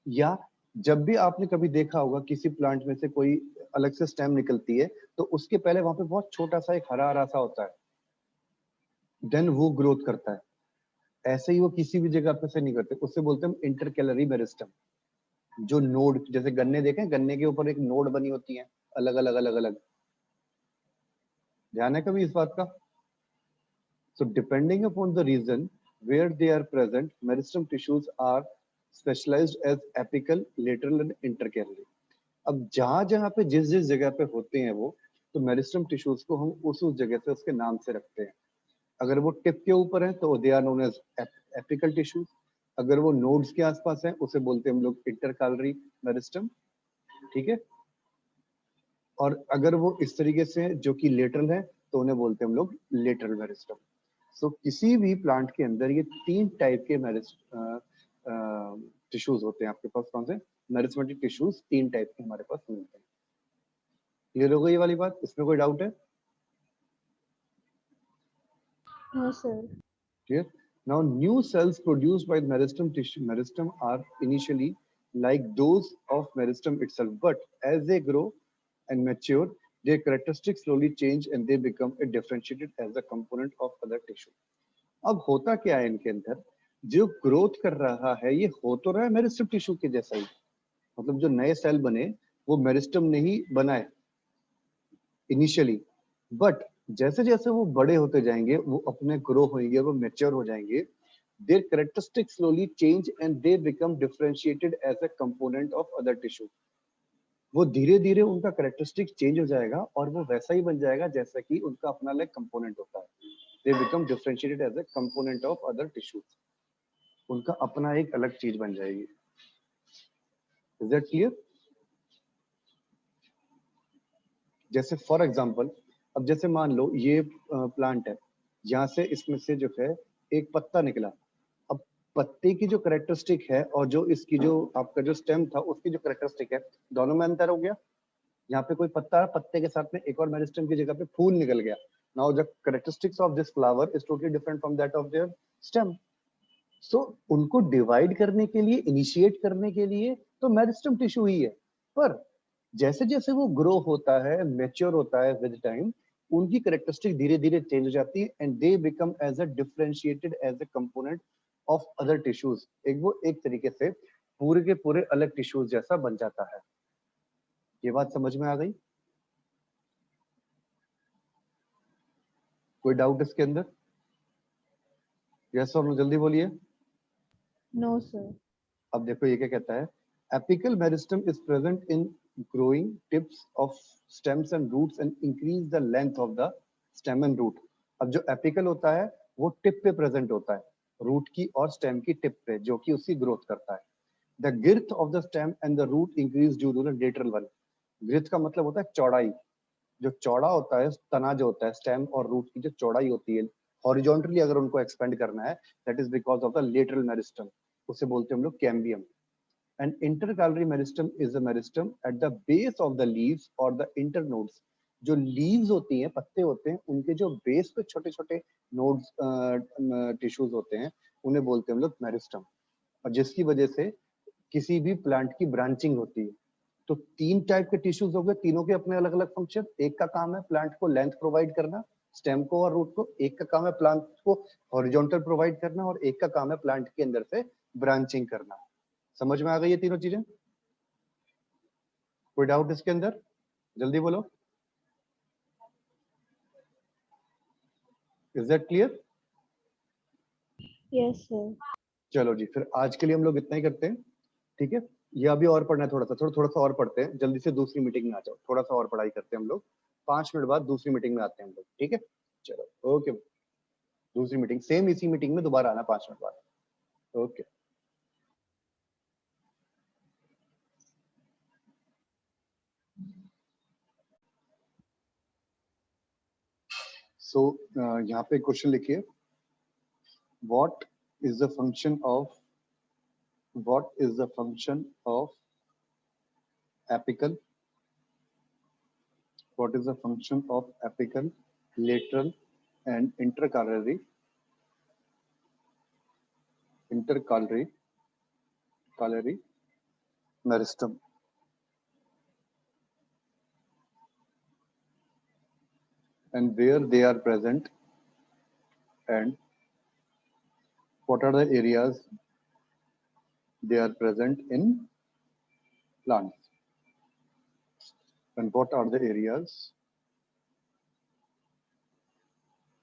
या जब भी आपने कभी देखा होगा किसी प्लांट में से कोई अलग से स्टेम निकलती है, तो उसके पहले वहां पे बहुत छोटा सा एक हरा हरा सा होता है, देन वो ग्रोथ करता है. ऐसे ही वो किसी भी जगह पे से नहीं करते. उससे बोलते हैं हम इंटरकैलरी मेरिस्टम. जो नोड, जैसे गन्ने देखें, गन्ने के ऊपर एक नोड बनी होती है अलग अलग अलग अलग. ध्यान है कभी इस बात का? So depending upon the region where they are present, meristem tissues are specialized as apical, lateral and intercalary. अब जहां जहां पे जिस जिस जगह पे होते हैं वो, तो मेरिस्टम टिश्यूज को हम उस जगह से उसके नाम से रखते हैं. अगर वो टिप के ऊपर है तो they are known as apical tissues. अगर वो नोड्स के आसपास है उसे बोलते हैं हम लोग इंटरकैलरी मेरिस्टम. ठीक है. और अगर वो इस तरीके से जो कि लेटरल है तो उन्हें बोलते हैं हम लोग लेटरल मेरिस्टम. सो किसी भी प्लांट के अंदर ये 3 टाइप के टिश्यूज होते हैं आपके पास. कौन से? मेरिस्टेमेटिक टिश्यूज 3 टाइप के हमारे पास मिलते हैं. क्लियर हो गई ये वाली बात? इसमें कोई डाउट है? No, sir. Clear? Now new cells produced by meristem tissue, meristem are initially like those of meristem itself, but as they grow and mature, their characteristics slowly change and they become a differentiated as a component of other tissue. अब होता क्या है इनके अंदर, जो growth कर रहा है ये हो तो रहा है मेरिस्टम टिश्यू के जैसा ही. मतलब जो नए सेल बने वो मेरिस्टम ने ही बनाए इनिशियली, बट जैसे जैसे वो बड़े होते जाएंगे, वो अपने ग्रो होंगे, वो मैच्योर हो जाएंगे, their characteristics slowly change and they become differentiated as a component of other tissue. वो धीरे धीरे उनका कैरेक्टरिस्टिक चेंज हो जाएगा और वो वैसा ही बन जाएगा जैसा कि उनका अपना अलग कंपोनेंट होता है. They become differentiated as a component of other tissues. उनका अपना एक अलग चीज बन जाएगी. Is that clear? जैसे फॉर एग्जाम्पल, अब जैसे मान लो ये प्लांट है, यहाँ से इसमें से जो है एक पत्ता निकला. अब पत्ते की जो कैरेक्टरिस्टिक है और जो इसकी जो आपका जो स्टेम था उसकी जो कैरेक्टरिस्टिक है, दोनों में अंतर हो गया. यहाँ पे कोई पत्ता है, पत्ते के साथ में एक और मेरिस्टम की जगह पे फूल निकल गया. Now the characteristics of this flower is totally different from that of their stem. So उनको डिवाइड करने के लिए, इनिशिएट करने के लिए तो मेरिस्टम टिश्यू ही है. पर जैसे जैसे वो ग्रो होता है, मैच्योर होता है विद टाइम, उनकी कैरेक्टरिस्टिक धीरे धीरे चेंज हो जाती है and they become as a differentiated as a component of other tissues. वो एक तरीके से पूरे के पूरे अलग टिश्यूज जैसा बन जाता है. ये बात समझ में आ गई? कोई डाउट इसके अंदर? यस और नो, जल्दी बोलिए. No, sir. अब देखो ये क्या कहता है. Apical meristem is present in growing tips of stems and roots and increase the length of the stem and root. अब जो एपिकल होता है वो टिप पे प्रेजेंट होता है, रूट की और स्टेम की टिप पे, जो कि उसकी ग्रोथ करता है। The girth of the stem and the root increase due to the lateral one. Girth का मतलब होता है चौड़ाई, जो चौड़ा होता है तना जो होता है स्टेम और रूट की जो चौड़ाई होती है हॉरिजॉन्टली अगर उनको एक्सपेंड करना है, that is because of the lateral meristem, उसे बोलते हैं हम लोग cambium. And intercalary meristem is a meristem at the base of the leaves और द इंटरनोड्स। जो लीव्स होती हैं, पत्ते होते हैं, उनके जो बेस पे छोटे छोटे नोड्स टिश्यूज होते हैं, उन्हें बोलते हैं हम लोग मेरिस्टम, और जिसकी वजह से किसी भी प्लांट की ब्रांचिंग होती है। तो 3 टाइप के टिश्यूज हो गए, तीनों के अपने अलग अलग फंक्शन। एक का काम है प्लांट को लेंथ प्रोवाइड करना, स्टेम को और रूट को। एक का काम है प्लांट को हॉरिजॉन्टल प्रोवाइड करना, और एक का काम है प्लांट के अंदर से ब्रांचिंग करना। समझ में आ गई ये तीनों चीजें? कोई डाउट इसके अंदर? जल्दी बोलो। Is that clear? Yes, sir. चलो जी, फिर आज के लिए हम लोग इतना ही करते हैं, ठीक है? ये अभी और पढ़ना है, थोड़ा सा और पढ़ते हैं, जल्दी से दूसरी मीटिंग में आ जाओ। थोड़ा सा और पढ़ाई करते हैं हम लोग, 5 मिनट बाद दूसरी मीटिंग में आते हैं हम लोग, ठीक है? चलो ओके, दूसरी मीटिंग सेम इसी मीटिंग में दोबारा आना 5 मिनट बाद। ओके। सो यहाँ पे क्वेश्चन लिखिए, what is the function of apical, what is the function of apical, lateral and intercalary meristem, and where they are present, and what are the areas they are present in plants, and what are the areas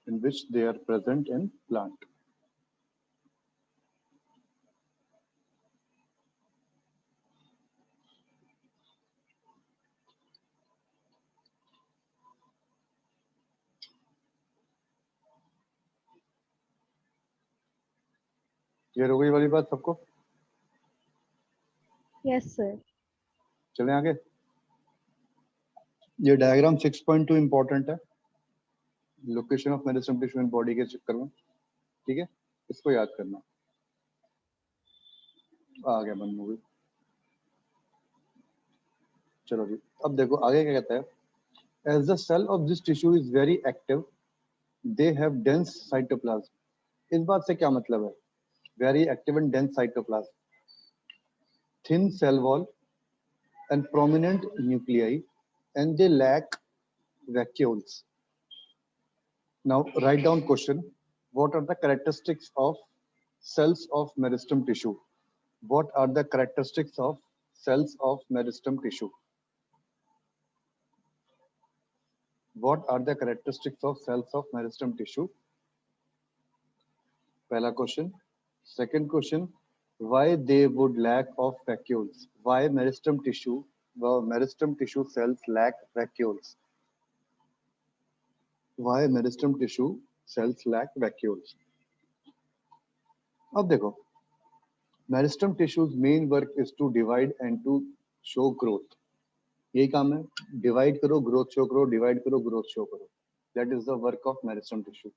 in which they are present in plant. Clear हो गई वाली बात सबको? Yes, sir. चलें आगे। ये diagram 6.2 important है, location of meristem tissue in body के चक्कर में, ठीक है? इसको याद करना। आ गया बंद मूवी। चलो जी, अब देखो आगे क्या कहता है। As the cell of this tissue is very active, they have dense cytoplasm. इस बात से क्या मतलब है? Very active and dense cytoplasm, thin cell wall and prominent nuclei, and they lack vacuoles. Now write down question. What are the characteristics of cells of meristem tissue? What are the characteristics of cells of meristem tissue? What are the characteristics of cells of meristem tissue? पहला question. Second question, why they would lack of vacuoles? Why meristem tissue cells lack vacuoles? Why meristem tissue cells lack vacuoles? अब देखो, meristem tissue's main work is to divide and to show growth. यही काम है, divide करो, growth show करो, divide करो, growth show करो. That is the work of meristem tissue.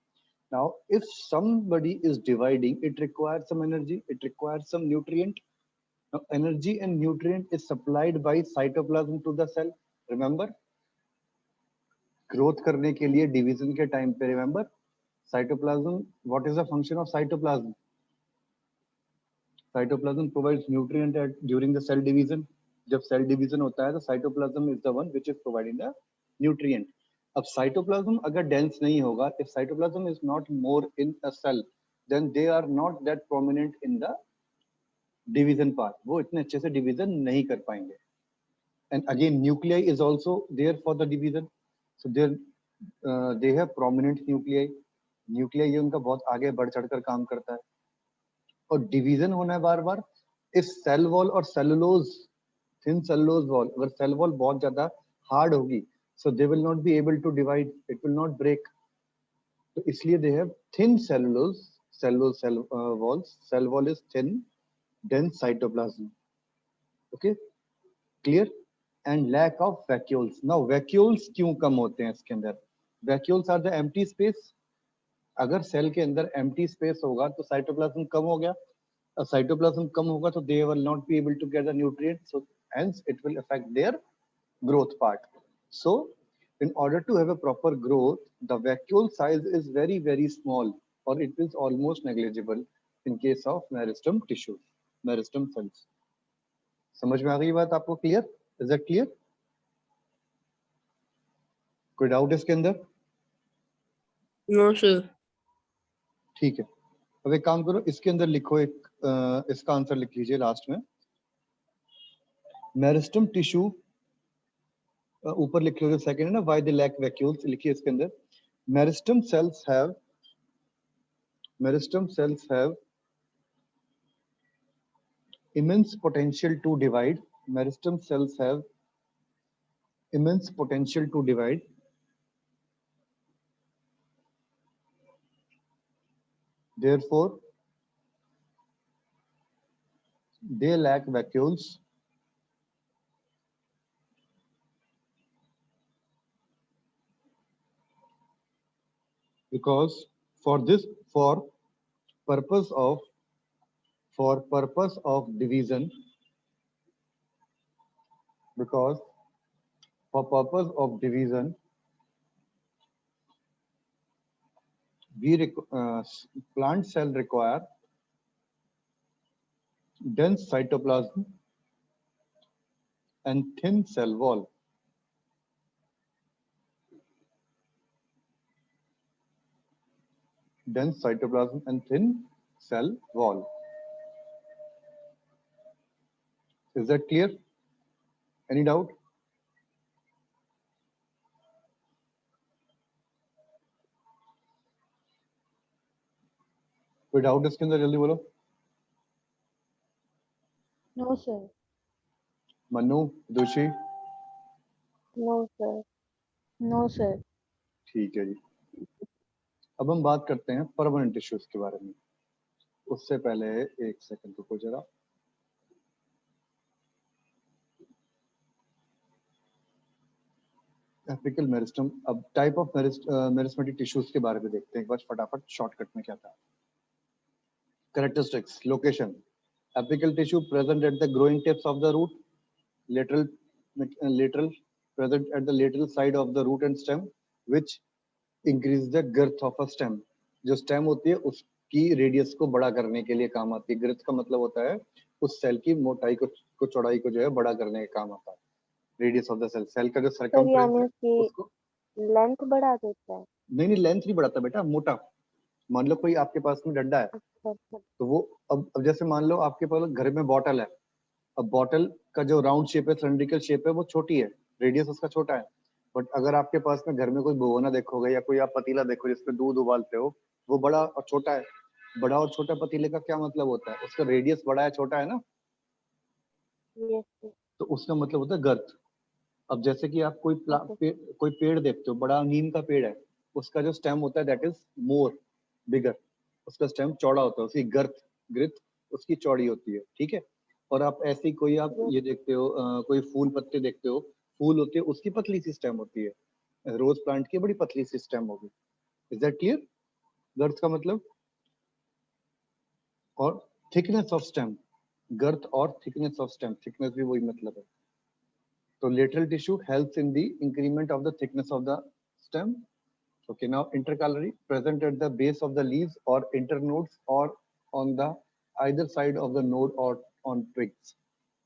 Now, if somebody is dividing, it requires some energy, it requires some nutrient. Now, energy and nutrient is supplied by cytoplasm to the cell. Remember, growth करने के लिए division के time पे remember, cytoplasm. What is the function of cytoplasm? Cytoplasm provides nutrient during the cell division. जब cell division होता है तो cytoplasm is the one which is providing the nutrient. अब cytoplasm अगर dense नहीं होगा, if cytoplasm is not more in a cell, then they are not that prominent in the division part. वो इतने अच्छे से division नहीं कर पाएंगे. And again, nuclei is also there for the division. So they have prominent nuclei. Nuclei ये उनका बहुत आगे बढ़ चढ़कर काम करता है. और डिवीजन होना है बार बार. इफ सेल वॉल और सेलुलोज, थिन सेलुलोज वॉल, अगर सेल वॉल बहुत ज्यादा हार्ड होगी, so they will not be able to divide, it will not break. तो इसलिए they have thin cellulose cell walls. Cell wall is thin, dense cytoplasm. Okay, clear? And lack of vacuoles. Now vacuoles क्यों कम होते हैं इसके अंदर? Vacuoles are the empty space. अगर cell के अंदर empty space होगा तो साइटोप्लाज्म कम हो गया. साइटोप्लाज्म कम होगा तो they will not be able to get the nutrients, so hence it will affect their growth part. So in order to have a proper growth, the vacuole size is very very small, or it is almost negligible in case of meristem tissues, meristem cells. समझ में आ गई बात आपको? Clear? Is that clear? कोई doubt इसके अंदर? No sir. ठीक है, अब एक काम करो, इसके अंदर लिखो एक इसका आंसर लिख लीजिए लास्ट में. मेरिस्टम टिश्यू ऊपर लिख लो, सेकंड है ना, व्हाई दे लैक वैक्यूल्स, लिखिए इसके अंदर. Meristem cells have immense potential to divide. Meristem cells have immense potential to divide. Therefore, they lack vacuoles. Because for purpose of division, because for purpose of division, plant cell require dense cytoplasm and thin cell wall. Dense cytoplasm and thin cell wall. Is that clear? Any doubt? कोई doubt इसके अंदर? जल्दी बोलो. No, sir. Manu, दोषी? No, sir. No, sir. ठीक है जी. अब हम बात करते हैं परमानेंट टिश्यूज के बारे में. उससे पहले एक सेकंड रुको जरा. Apical meristem. अब टाइप ऑफ मेरिस्मेटिक टिश्यूज के बारे में देखते हैं एक बार फटाफट शॉर्टकट में. क्या था? Characteristics. Location. Apical tissue present at the growing tips of the root. lateral present at the lateral side of the root and stem, which increase the girth of a stem. जो stem होती है उसकी radius को बड़ा करने के लिए काम आती है. girth का मतलब होता है उस सेल की मोटाई को चौड़ाई को जो है बड़ा करने का काम आता है. Radius of the cell, cell का जो सर यानी सर्कमफ्रेंस है उसकी उसको लेंथ बढ़ा देता है. नहीं लेंथ नहीं बढ़ाता बेटा, मोटा. मान लो कोई आपके पास में डंडा है, अच्छा अच्छा. तो वो अब जैसे मान लो आपके पास घर में बॉटल है. अब बॉटल का जो राउंड शेप है, सिलेंड्रिकल शेप है, वो छोटी है, रेडियस उसका छोटा है. बट अगर आपके पास में घर में कोई भगोना देखोगे या कोई आप पतीला देखो जिसमें दूध उबालते हो, वो बड़ा और छोटा है. बड़ा और छोटा पतीले का क्या मतलब होता है? उसका रेडियस बड़ा है छोटा है ना, यस सर. तो उसका मतलब होता है गर्थ. अब जैसे कि आप कोई पेड़ देखते हो, बड़ा नीम का पेड़ है, उसका जो स्टेम होता है दैट इज मोर बिगर. उसका स्टेम चौड़ा होता है, उसकी ग्रिथ उसकी चौड़ी होती है. ठीक है. और आप ऐसी कोई आप ये देखते हो कोई फूल पत्ते देखते हो, फूल होते हैं उसकी पतली सी स्टेम होती है. रोज प्लांट की बड़ी पतली सी स्टेम होगी. Is that clear? गर्थ का मतलब. और थिकनेस ऑफ स्टेम, गर्थ और थिकनेस ऑफ स्टेम, थिकनेस भी वही मतलब है. तो lateral tissue helps in the increment of the thickness of the stem. Okay, now intercalary present at the base of the leaves or internodes or on the either side of the node or on twigs.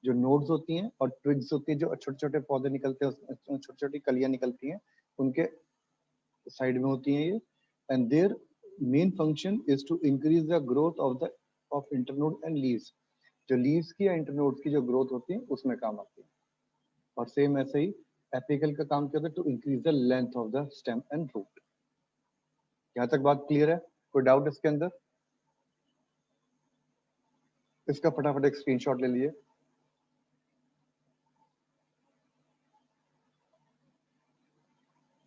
जो nodes होती हैं और twigs होती हैं, जो छोटे छोटे पौधे निकलते हैं, छोटी छोटी कलियां निकलती हैं, उनके साइड में होती हैं ये. And their main function is to increase the growth of internode and leaves. जो leaves की या internodes की जो growth होती है उसमें काम आती है. और सेम ऐसे ही एपिकल का काम क्या होता है? To increase the length of the stem and root. यहाँ तक बात क्लियर है? कोई डाउट इसके अंदर? इसका फटाफट एक स्क्रीनशॉट ले लिए.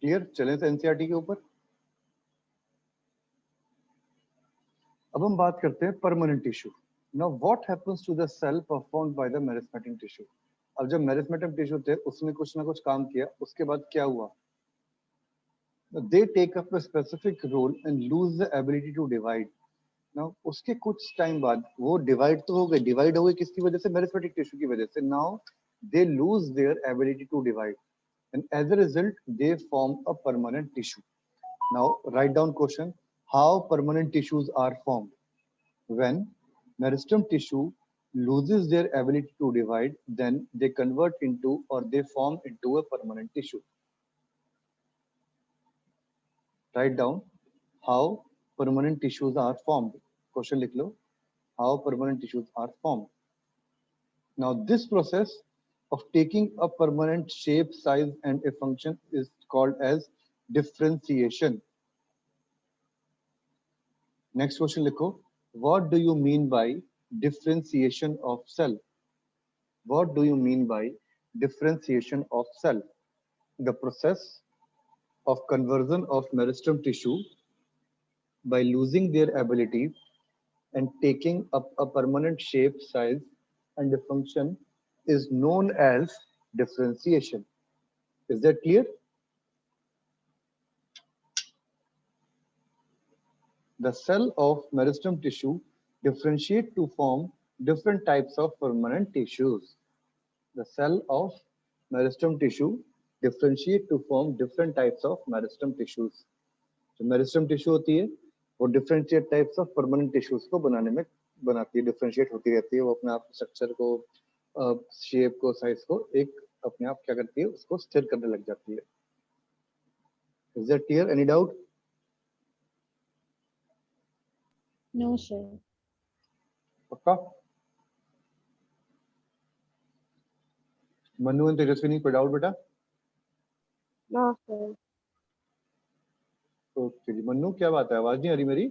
क्लियर? चलें तो एनसीईआरटी के ऊपर. अब हम बात करते हैं permanent tissue. Now what happens to the cell performed by the meristematic tissue. अब जब मेरिस्टेमेटिक टिश्यू थे उसने कुछ ना कुछ काम किया, उसके बाद क्या हुआ? They take up a specific role and lose the ability to divide. Now उसके कुछ टाइम बाद वो डिवाइड तो हो गए किसकी वजह से? मेरिस्टेमेटिक टिश्यू की वजह से. Now they lose their ability to divide and as a result they form a permanent tissue. Now write down question: how permanent tissues are formed? When meristem tissue loses their ability to divide, then they convert into or they form into a permanent tissue. Write down how permanent tissues are formed. Question लिख लो. How permanent tissues are formed. Now this process of taking a permanent shape, size and a function is called as differentiation. Next question लिखो. What do you mean by differentiation of cell? What do you mean by differentiation of cell? The process of conversion of meristem tissue by losing their ability and taking up a permanent shape, size, and a function is known as differentiation. Is that clear? The cell of meristem tissue differentiate to form different types of permanent tissues. The cell of meristem tissue differentiate to form different types of meristem tissues. जो meristem tissue होती है वो differentiate types of permanent tissues को बनाने में बनाती है, differentiate होती रहती है. वो अपने आप स्ट्रक्चर को, शेप को, साइज को एक अपने आप क्या करती है, उसको स्थिर करने लग जाती है. Is that clear? Any doubt? No, sir. पक्का? मनु एंड तेजस्विनी कोई डाउट बेटा? No, sir. ओके जी. मन्नू क्या बात है, आवाज नहीं आ रही मेरी?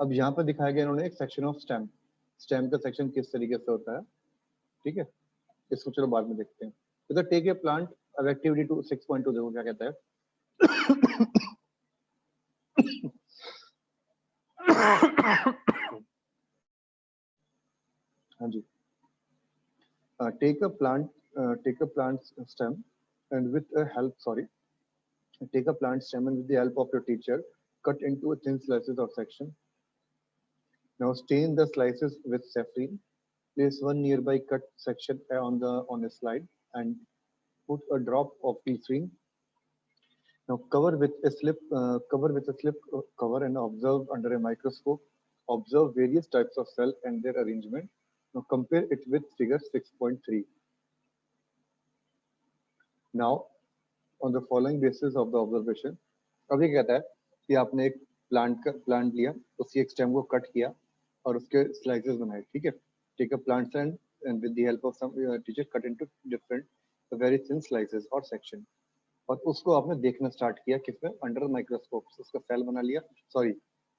अब यहाँ पर दिखाया गया इन्होंने एक सेक्शन ऑफ स्टेम. स्टेम का सेक्शन किस तरीके से होता है, ठीक है, इसको चलो बाद में देखते हैं. तो टेक ए प्लांट अब एक्टिविटी टू 6.2 देखो क्या कहता है. हाँ जी. Take a plant stem and with a help, take a plant stem and with the help of your teacher, cut into thin slices or section. Now stain the slices with saffron. Place one nearby cut section on a slide and put a drop of glycerin. Now cover with a slip cover and observe under a microscope. Observe various types of cell and their arrangement. Now compare it with figure 6.3. Now on the following basis of the observation, अब ये कहता है कि आपने एक plant लिया, उसकी एक स्टेम को कट किया और उसके स्लाइसेस बनाए, ठीक है. Take a plant stem and with the help of some teacher cut into different very thin slices or section. और उसको आपने देखना स्टार्ट किया किसमें? Under microscope. उसका सेल बना लिया, सॉरी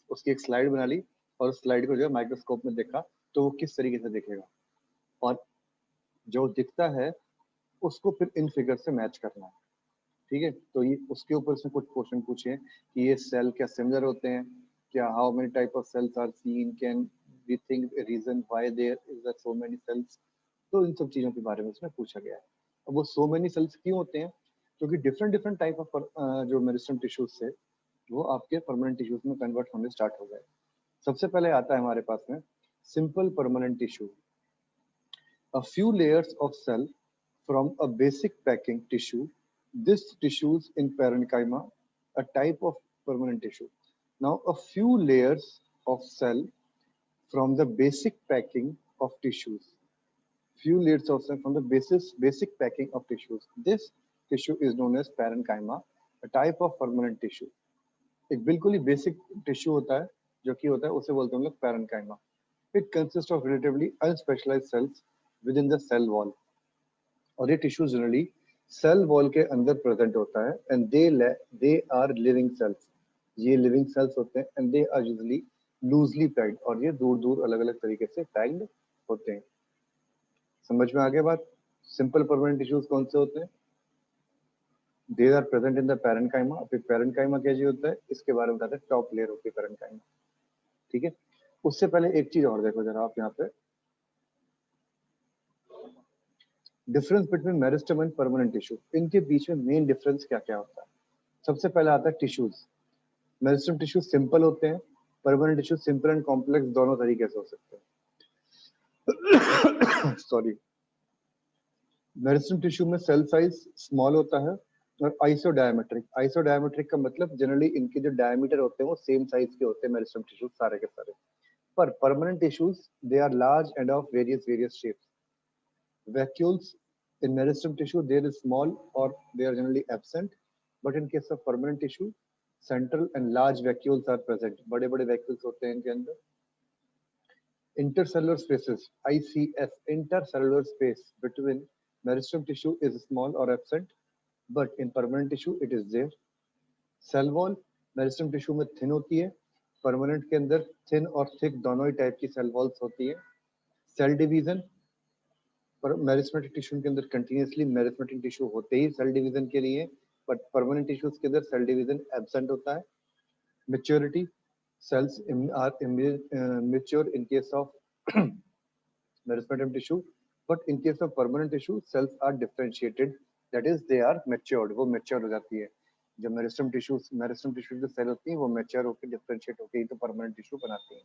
उसकी एक स्लाइड बना ली और उस स्लाइड को जो है माइक्रोस्कोप में देखा तो वो किस तरीके से दिखेगा, और जो दिखता है उसको फिर इन फिगर से मैच करना है, ठीक है. तो ये उसके ऊपर से कुछ क्वेश्चन पूछे कि ये सेल क्या सिमिलर होते हैं क्या, how many type of cells are seen, can we think reason why there is so many cells. तो इन सब चीजों के बारे में इसमें पूछा गया है. अब वो सो मेनी सेल्स क्यों होते हैं? क्योंकि डिफरेंट टाइप ऑफ जो मेरिस्टेम टिश्यूज से वो आपके परमानेंट टिश्यूज में कन्वर्ट होने स्टार्ट हो गए. सबसे पहले आता है हमारे पास में simple permanent tissue. A few layers of cell from a basic packing tissue. This tissues in parenchyma, a type of permanent tissue. Now, a few layers of cell from the basic packing of tissues. Few layers of cell from the basic packing of tissues. This tissue is known as parenchyma, a type of permanent tissue. एक बिल्कुल ही basic tissue होता है जो कि होता है उसे बोलते हैं हम लोग parenchyma. It consist of relatively unspecialised cells with in the cell wall. और ये टिश्यू जनरली सेल वॉल के अंदर प्रेजेंट होता है and they are living cells. ये लिविंग सेल्स होते हैं and they are usually loosely packed, और ये दूर दूर अलग अलग तरीके से पैक्ड होते हैं. समझ में आ गया बात? सिंपल परमानेंट टिश्यूज कौन से होते हैं? They are present in the parenchyma. फिर पैरेन्काइमा क्या चीज होता है इसके बारे में बताते हैं, टॉप लेयर होती है पैरेन्काइमा, ठीक है। उससे पहले एक चीज और देखो जरा आप यहाँ पे, difference between meristem and permanent tissue, इनके बीच में मेन डिफरेंस क्या क्या होता है। सबसे पहले आता है टिश्यूज। मेरिस्टम टिश्यू सिंपल होते हैं, permanent tissue simple and complex दोनों तरीके से हो सकते हैं। सॉरी, मेरिस्टम टिश्यू में सेल साइज स्मॉल होता है और आइसोडायमेट्रिक। आइसोडायमेट्रिक का मतलब जनरली इनके जो डायमीटर होते हैं वो सेम साइज के होते हैं मेरिस्टम टिश्यू सारे के सारे। पर permanent tissues they are large and of various shapes. Vacuoles in meristem tissue there is small or they are generally absent, but in case of permanent tissue central and large vacuoles are present. बड़े बड़े vacuoles होते हैं इनके अंदर। Intercellular spaces ICS, intercellular space between meristem tissue is small or absent, but in permanent tissue it is there. Cell wall meristem tissue में thin होती है, permanent के अंदर thin और thick दोनों ही टाइप की cell walls होती है। Cell division पर मेरिस्टेमेटिक टिश्यू के अंदर कंटिन्यूअसली मेरिस्टेमेटिक टिश्यू होते ही सेल डिवीजन के लिए, बट परमानेंट टिश्यूज के अंदर सेल डिवीजन एब्सेंट होता है। Maturity cells are mature in case of meristematic tissue, but in case of permanent tissue cells are differentiated, that is they are matured, वो mature हो जाती है। जब मेरिस्टेम टिश्यू जो सेल होती है वो मैच्योर होकर डिफरेंशिएट होकर ही तो परमानेंट टिश्यू बनाती है।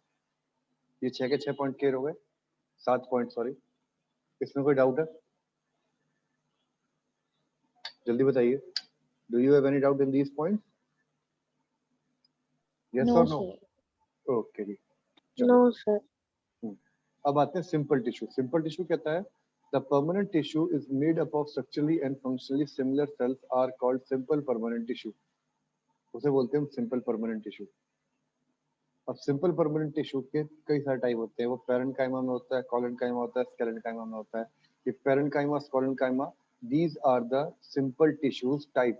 ये 6 के 6 पॉइंट क्लियर हो गए, 7 पॉइंट सॉरी। इसमें कोई डाउट है? जल्दी बताइए। Do you have any doubt in these points? Yes No, or no? sir. Okay ji. No, sir. अब आते हैं सिंपल टिश्यू। सिंपल टिश्यू कहता है the permanent tissue is made up of structurally and functionally similar cells are called simple permanent tissue. उसे बोलते हैं हम simple permanent tissue. अब सिंपल परमानेंट टिश्यू के कई सारे टाइप होते हैं। वो पैरेन्काइमा में होता है, कोलेन्काइमा होता है, स्केलेन्काइमा में होता है। ये parenchyma, collenchyma, these are the simple tissues type।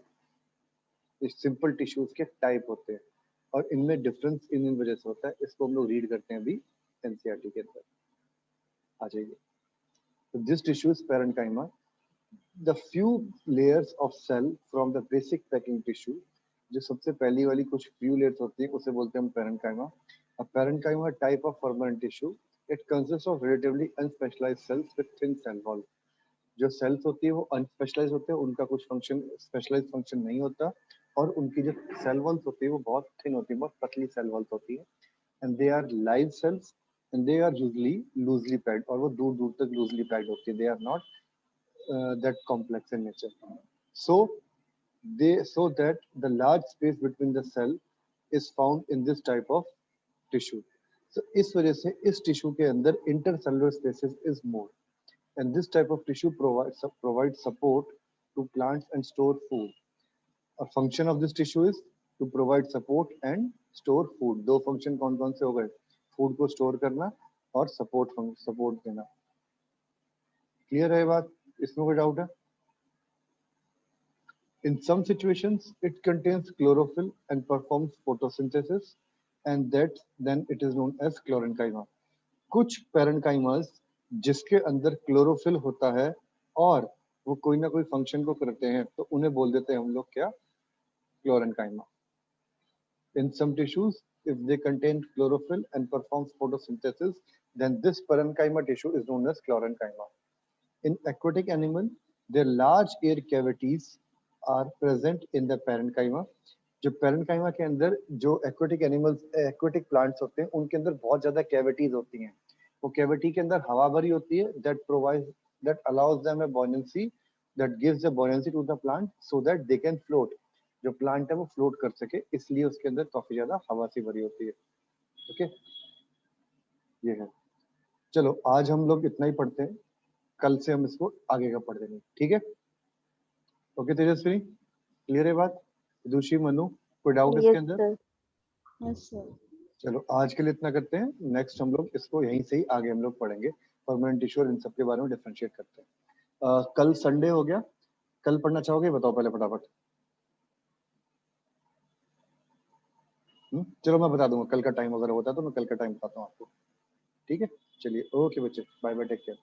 Simple tissues के टाइप होते हैं और इनमें डिफरेंस इन वजह से होता है। इसको हम लोग रीड करते हैं अभी एनसीईआरटी के अंदर। आ जाइए। तो this tissue is parenchyma, the few layers of cell from the basic packing tissue. जो सबसे पहली वाली कुछ फ्यू लेयर्स होती है उसे बोलते हैं हम parenchyma. A parenchyma type of permanent tissue, it consist of relatively unspecialised cells with thin cell wall. जो सेल्स होती है वो अनस्पेशलाइज होते हैं, उनका कुछ फंक्शन स्पेशलाइज फंक्शन नहीं होता, और उनकी जो सेल वॉल्स होती है वो बहुत थिन होती है, बहुत पतली सेल वॉल्स होती है। And they are live cells and they are usually loosely packed, और वो दूर दूर तक लूजली पैक्ड होती है। They are not that complex in nature, so that the large space between the cell is found in this type of tissue. So इस वजह से इस टिश्यू के अंदर intercellular spaces is more, and this type of tissue provides support to plants and store food. A function of this tissue is to provide support and store food. दो function कौन कौन से हो गए? फूड को store करना और support देना। क्लियर है बात? इसमें कोई डाउट है? In some situations, it contains chlorophyll and performs photosynthesis, and that then it is known as chlorenchyma. कुछ पैरेन्काइमास जिसके अंदर क्लोरोफिल होता है और वो कोई ना कोई फंक्शन को करते हैं, तो उन्हें बोल देते हैं हम लोग क्या? Chlorenchyma. In some tissues, if they contain chlorophyll and performs photosynthesis, then this parenchyma tissue is known as chlorenchyma. In aquatic animal, their large air cavities are present in the parenchyma. जो parenchyma के अंदर जो aquatic animals, aquatic plants होते हैं, उनके अंदर बहुत ज़्यादा cavities होती हैं। वो cavity के अंदर हवा भरी होती है, that allows them a buoyancy, that gives the buoyancy to the plant so that they can float. जो प्लांट है वो फ्लोट कर सके, इसलिए उसके अंदर काफी ज्यादा हवा सी भरी होती है। ओके, ये है। चलो आज हम लोग इतना ही पढ़ते हैं, कल से हम इसको आगे का पढ़ देंगे, ठीक है? ओके तेजस्विनी, क्लियर है बात? दूषी, मनु, कोई डाउट इसके अंदर? Yes, sir. चलो आज के लिए इतना करते हैं, नेक्स्ट हम लोग इसको यहीं से ही आगे हम लोग पढ़ेंगे, परमानेंट टिश्यू और इन सब के बारे में डिफरेंशिएट करते हैं। कल संडे हो गया, कल पढ़ना चाहोगे? बताओ पहले फटाफट। चलो मैं बता दूंगा कल का टाइम अगर होता है तो मैं कल का टाइम बताता हूँ आपको, ठीक है? चलिए, ओके बच्चे, बाय बाय, टेक केयर।